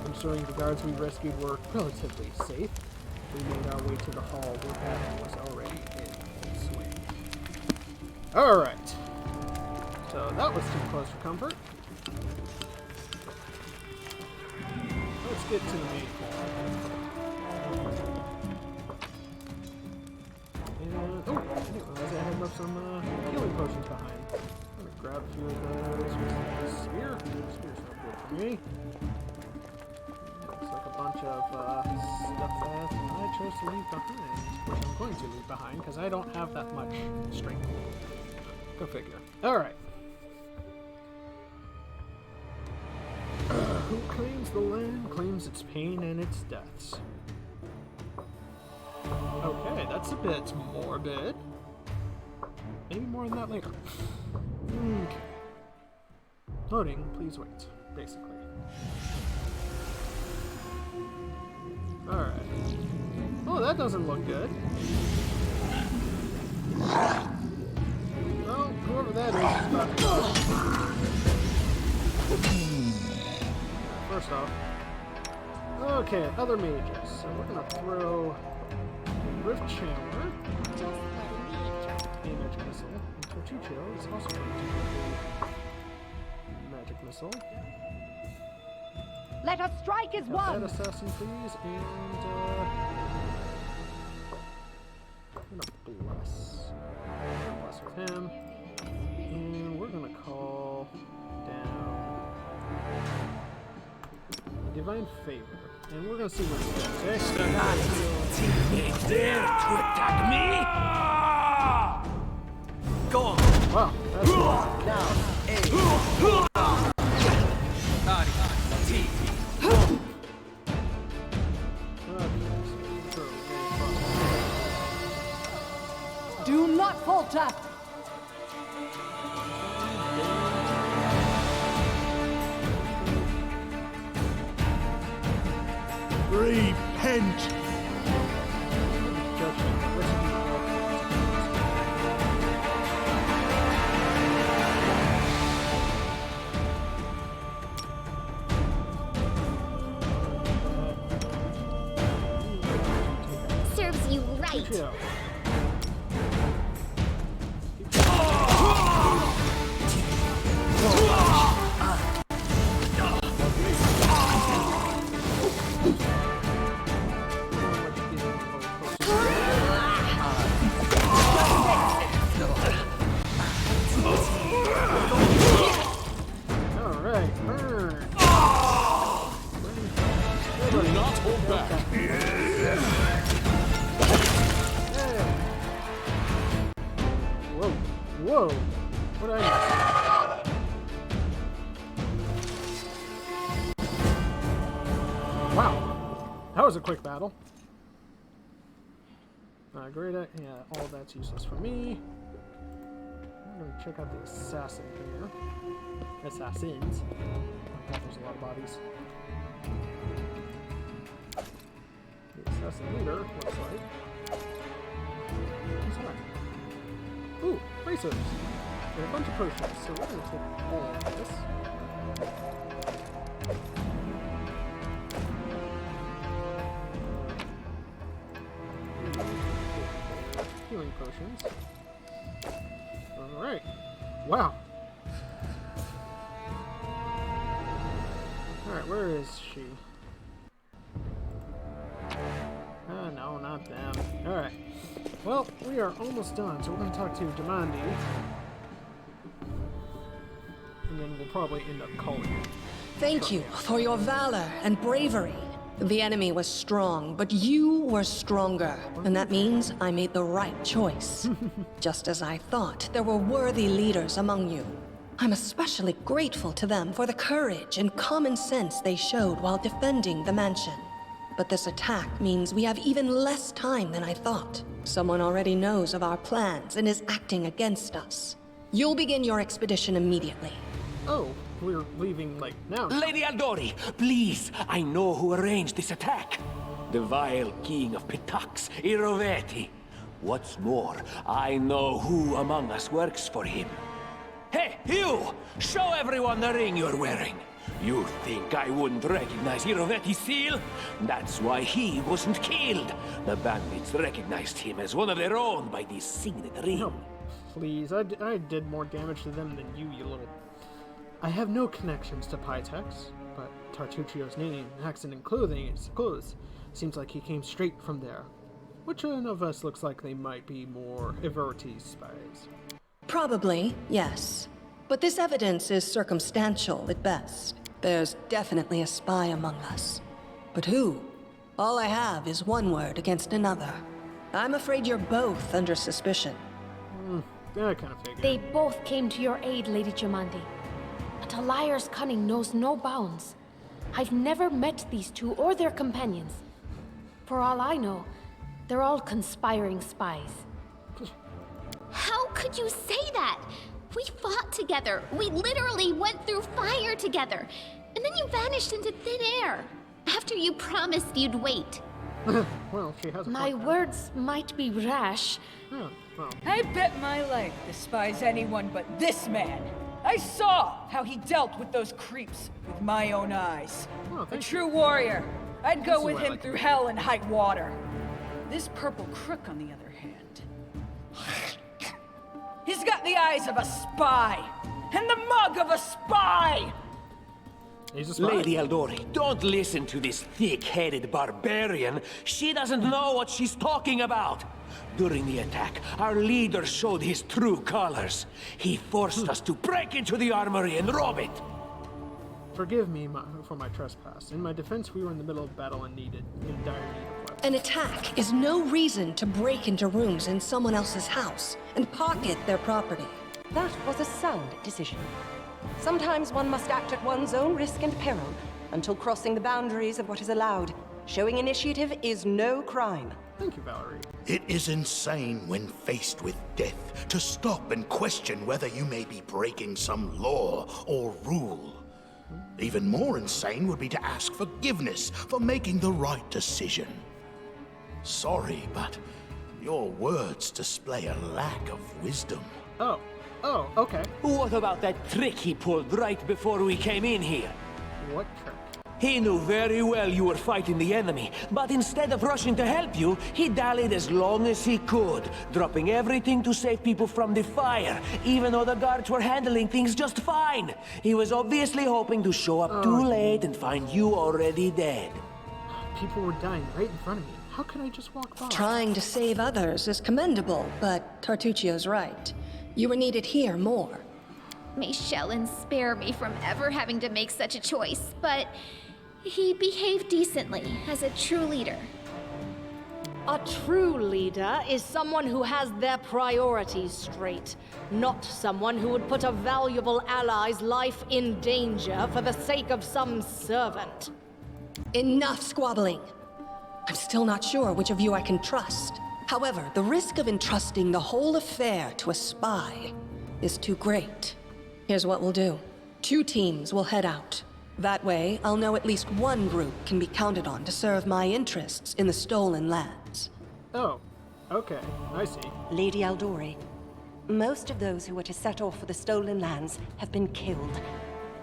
Ensuring the guards we rescued were relatively safe, we made our way to the hall where battle was already in full swing. Alright. So that was too close for comfort. Let's get to the main hall. And, oh, I didn't realize I had left some healing potions behind. I'm gonna grab a few of those with the spear. The spear's not good for me. Looks like a bunch of stuff that I chose to leave behind, which I'm going to leave behind because I don't have that much strength. Go figure. Alright. Who claims the land claims its pain and its deaths. Okay, that's a bit morbid. Maybe more on that later. Okay. Loading, please wait, basically. Alright. Oh, that doesn't look good. Well, whoever that is about to go. First off. Okay, other mages. So we're gonna throw Rift Chandler, a magic missile, and Tortuccio is also going to do a magic missile. Let us strike as one! That assassin, please, and I'm gonna bless with him, and we're gonna call down Divine Favor. And we're gonna see what it does, They dare to attack me? Go on. Wow, that's Do not falter! Repent! Serves you right. Whoa! What did I miss? Wow! That was a quick battle. Great. Yeah, all that's useless for me. I'm gonna check out the assassin here. Assassins. There's a lot of bodies. The assassin leader looks like. Who's that? Ooh, racers! And a bunch of potions, so we're gonna take all of this. Healing potions. Alright. Wow. Alright, where is she? No, not them. Alright. Well, we are almost done, so we're going to talk to Jamandi. And then we'll probably end up calling it. Thank you for your valor and bravery. The enemy was strong, but you were stronger. And that means I made the right choice. Just as I thought, there were worthy leaders among you. I'm especially grateful to them for the courage and common sense they showed while defending the mansion. But this attack means we have even less time than I thought. Someone already knows of our plans and is acting against us. You'll begin your expedition immediately. Oh, we're leaving, like, now. Lady Aldori, please, I know who arranged this attack. The vile king of Pitax, Iroveti. What's more, I know who among us works for him. Hey, you! Show everyone the ring you're wearing. You think I wouldn't recognize Iroveti's seal? That's why he wasn't killed. The bandits recognized him as one of their own by this signet ring. No, please, I did more damage to them than you little... I have no connections to Pitex, but Tartuccio's name, accent, and clothes seems like he came straight from there. Which one of us looks like they might be more Iverti's spies? Probably, yes. But this evidence is circumstantial at best. There's definitely a spy among us. But who? All I have is one word against another. I'm afraid you're both under suspicion. I kind of figured. They both came to your aid, Lady Jamandi. But a liar's cunning knows no bounds. I've never met these two or their companions. For all I know, they're all conspiring spies. How could you say that? We fought together. We literally went through fire together. And then you vanished into thin air. After you promised you'd wait. Well, she has a My point, words might be rash. Oh, well. I bet my life despise anyone but this man. I saw how he dealt with those creeps with my own eyes. Oh, A true warrior. I'd go is with what I him like through hell and high water. This purple crook, on the other hand, he's got the eyes of a spy and the mug of a spy. He's a spy. Lady Eldori, don't listen to this thick-headed barbarian. She doesn't know what she's talking about. During the attack, our leader showed his true colors. He forced us to break into the armory and rob it. Forgive me for my trespass. In my defense, we were in the middle of battle and in dire need of weapons. An attack is no reason to break into rooms in someone else's house and pocket their property. That was a sound decision. Sometimes one must act at one's own risk and peril until crossing the boundaries of what is allowed. Showing initiative is no crime. Thank you, Valerie. It is insane when faced with death to stop and question whether you may be breaking some law or rule. Even more insane would be to ask forgiveness for making the right decision. Sorry, but your words display a lack of wisdom. Oh, okay. What about that trick he pulled right before we came in here? What trick? He knew very well you were fighting the enemy, but instead of rushing to help you, he dallied as long as he could, dropping everything to save people from the fire, even though the guards were handling things just fine. He was obviously hoping to show up too late and find you already dead. People were dying right in front of me. How could I just walk by? Trying to save others is commendable, but Tartuccio's right. You were needed here more. May Shellen spare me from ever having to make such a choice, but he behaved decently as a true leader. A true leader is someone who has their priorities straight, not someone who would put a valuable ally's life in danger for the sake of some servant. Enough squabbling. I'm still not sure which of you I can trust. However, the risk of entrusting the whole affair to a spy is too great. Here's what we'll do. 2 teams will head out. That way, I'll know at least one group can be counted on to serve my interests in the stolen lands. Oh, okay. I see. Lady Eldori, most of those who were to set off for the stolen lands have been killed.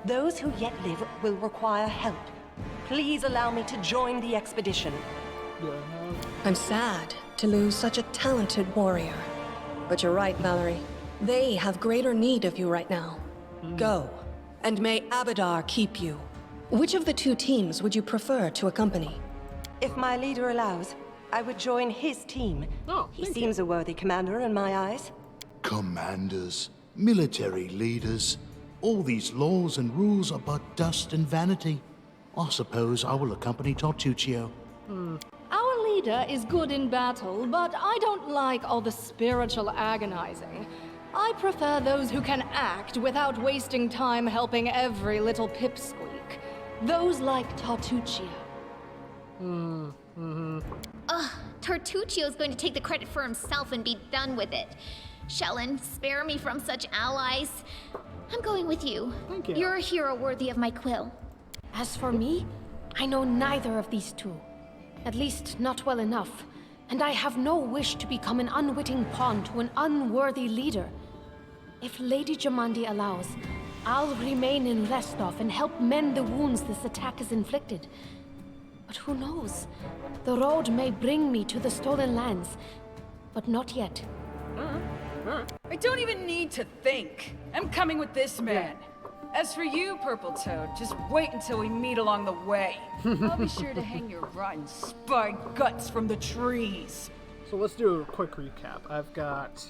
Those who yet live will require help. Please allow me to join the expedition. I'm sad to lose such a talented warrior. But you're right, Valerie. They have greater need of you right now. Go, and may Abadar keep you. Which of the 2 teams would you prefer to accompany? If my leader allows, I would join his team. He seems a worthy commander in my eyes. Commanders, military leaders, all these laws and rules are but dust and vanity. I suppose I will accompany Tartuccio. Our leader is good in battle, but I don't like all the spiritual agonizing. I prefer those who can act without wasting time helping every little pipsqueak. Those like Tartuccio. Ugh, Tartuccio's going to take the credit for himself and be done with it. Shellen, spare me from such allies. I'm going with you. Thank you. You're a hero worthy of my quill. As for me, I know neither of these 2. At least not well enough. And I have no wish to become an unwitting pawn to an unworthy leader. If Lady Jamandi allows, I'll remain in Restov and help mend the wounds this attack has inflicted. But who knows? The road may bring me to the stolen lands, but not yet. I don't even need to think. I'm coming with this man. As for you, Purple Toad, just wait until we meet along the way. I'll be sure to hang your rotten spy guts from the trees. So let's do a quick recap. I've got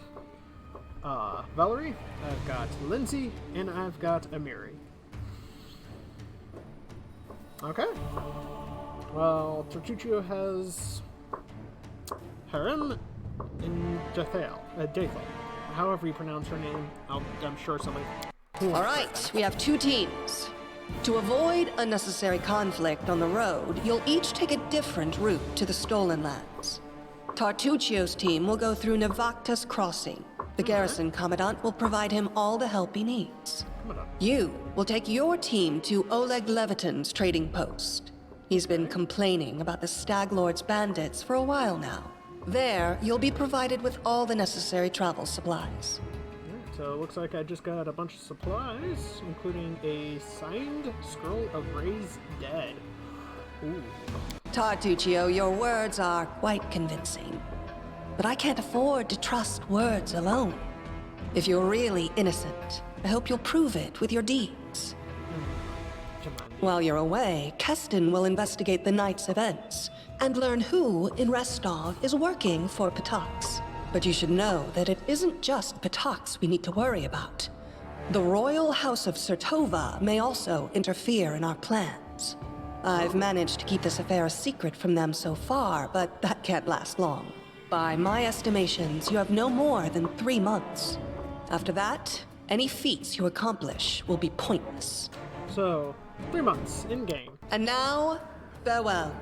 Valerie, I've got Lindsay, and I've got Amiri. Okay. Well, Tartuccio has Harem and Dathel. However you pronounce her name, I'm sure somebody... All right, we have 2 teams. To avoid unnecessary conflict on the road, you'll each take a different route to the stolen lands. Tartuccio's team will go through Navakta's crossing. The garrison commandant will provide him all the help he needs. You will take your team to Oleg Levitin's trading post. He's been complaining about the Stag Lord's bandits for a while now. There, you'll be provided with all the necessary travel supplies. Alright, so it looks like I just got a bunch of supplies, including a signed scroll of Raised Dead. Ooh. Tartuccio, your words are quite convincing. But I can't afford to trust words alone. If you're really innocent, I hope you'll prove it with your deeds. While you're away, Keston will investigate the night's events and learn who in Restov is working for Patox. But you should know that it isn't just Patox we need to worry about. The Royal House of Sertova may also interfere in our plans. I've managed to keep this affair a secret from them so far, but that can't last long. By my estimations, you have no more than 3 months. After that, any feats you accomplish will be pointless. So, 3 months, in-game. And now, farewell.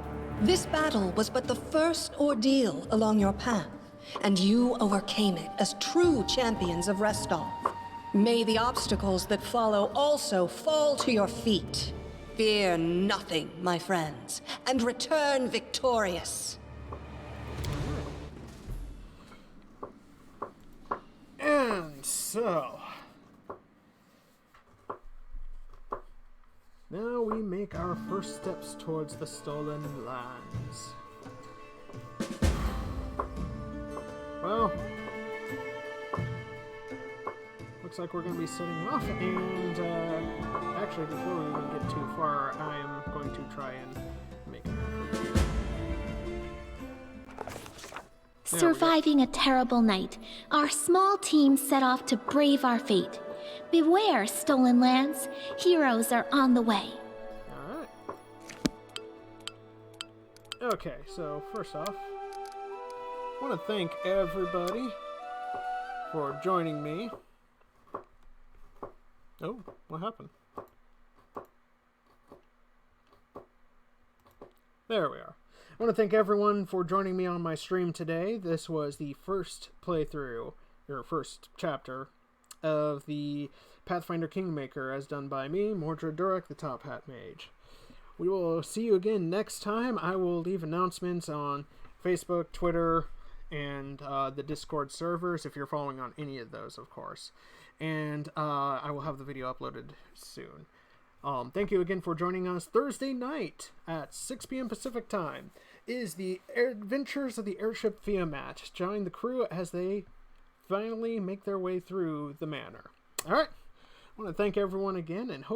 This battle was but the first ordeal along your path, and you overcame it as true champions of Restov. May the obstacles that follow also fall to your feet. Fear nothing, my friends, and return victorious. And so... now we make our first steps towards the Stolen Lands. Well, looks like we're going to be setting off, and actually before we even get too far, I am going to try and make it. Surviving a terrible night, our small team set off to brave our fate. Beware, Stolen Lands. Heroes are on the way. Alright. Okay, so first off, I want to thank everybody for joining me. Oh, what happened? There we are. I want to thank everyone for joining me on my stream today. This was the first playthrough, or first chapter, of the Pathfinder Kingmaker, as done by me, Mordred, the Top Hat Mage. We will see you again next time. I will leave announcements on Facebook, Twitter, and the Discord servers, if you're following on any of those, of course. And I will have the video uploaded soon. Thank you again for joining us. Thursday night at 6 p.m. Pacific Time is the Adventures of the Airship Fiamat. Join the crew as they finally make their way through the manor. Alright, I want to thank everyone again and hope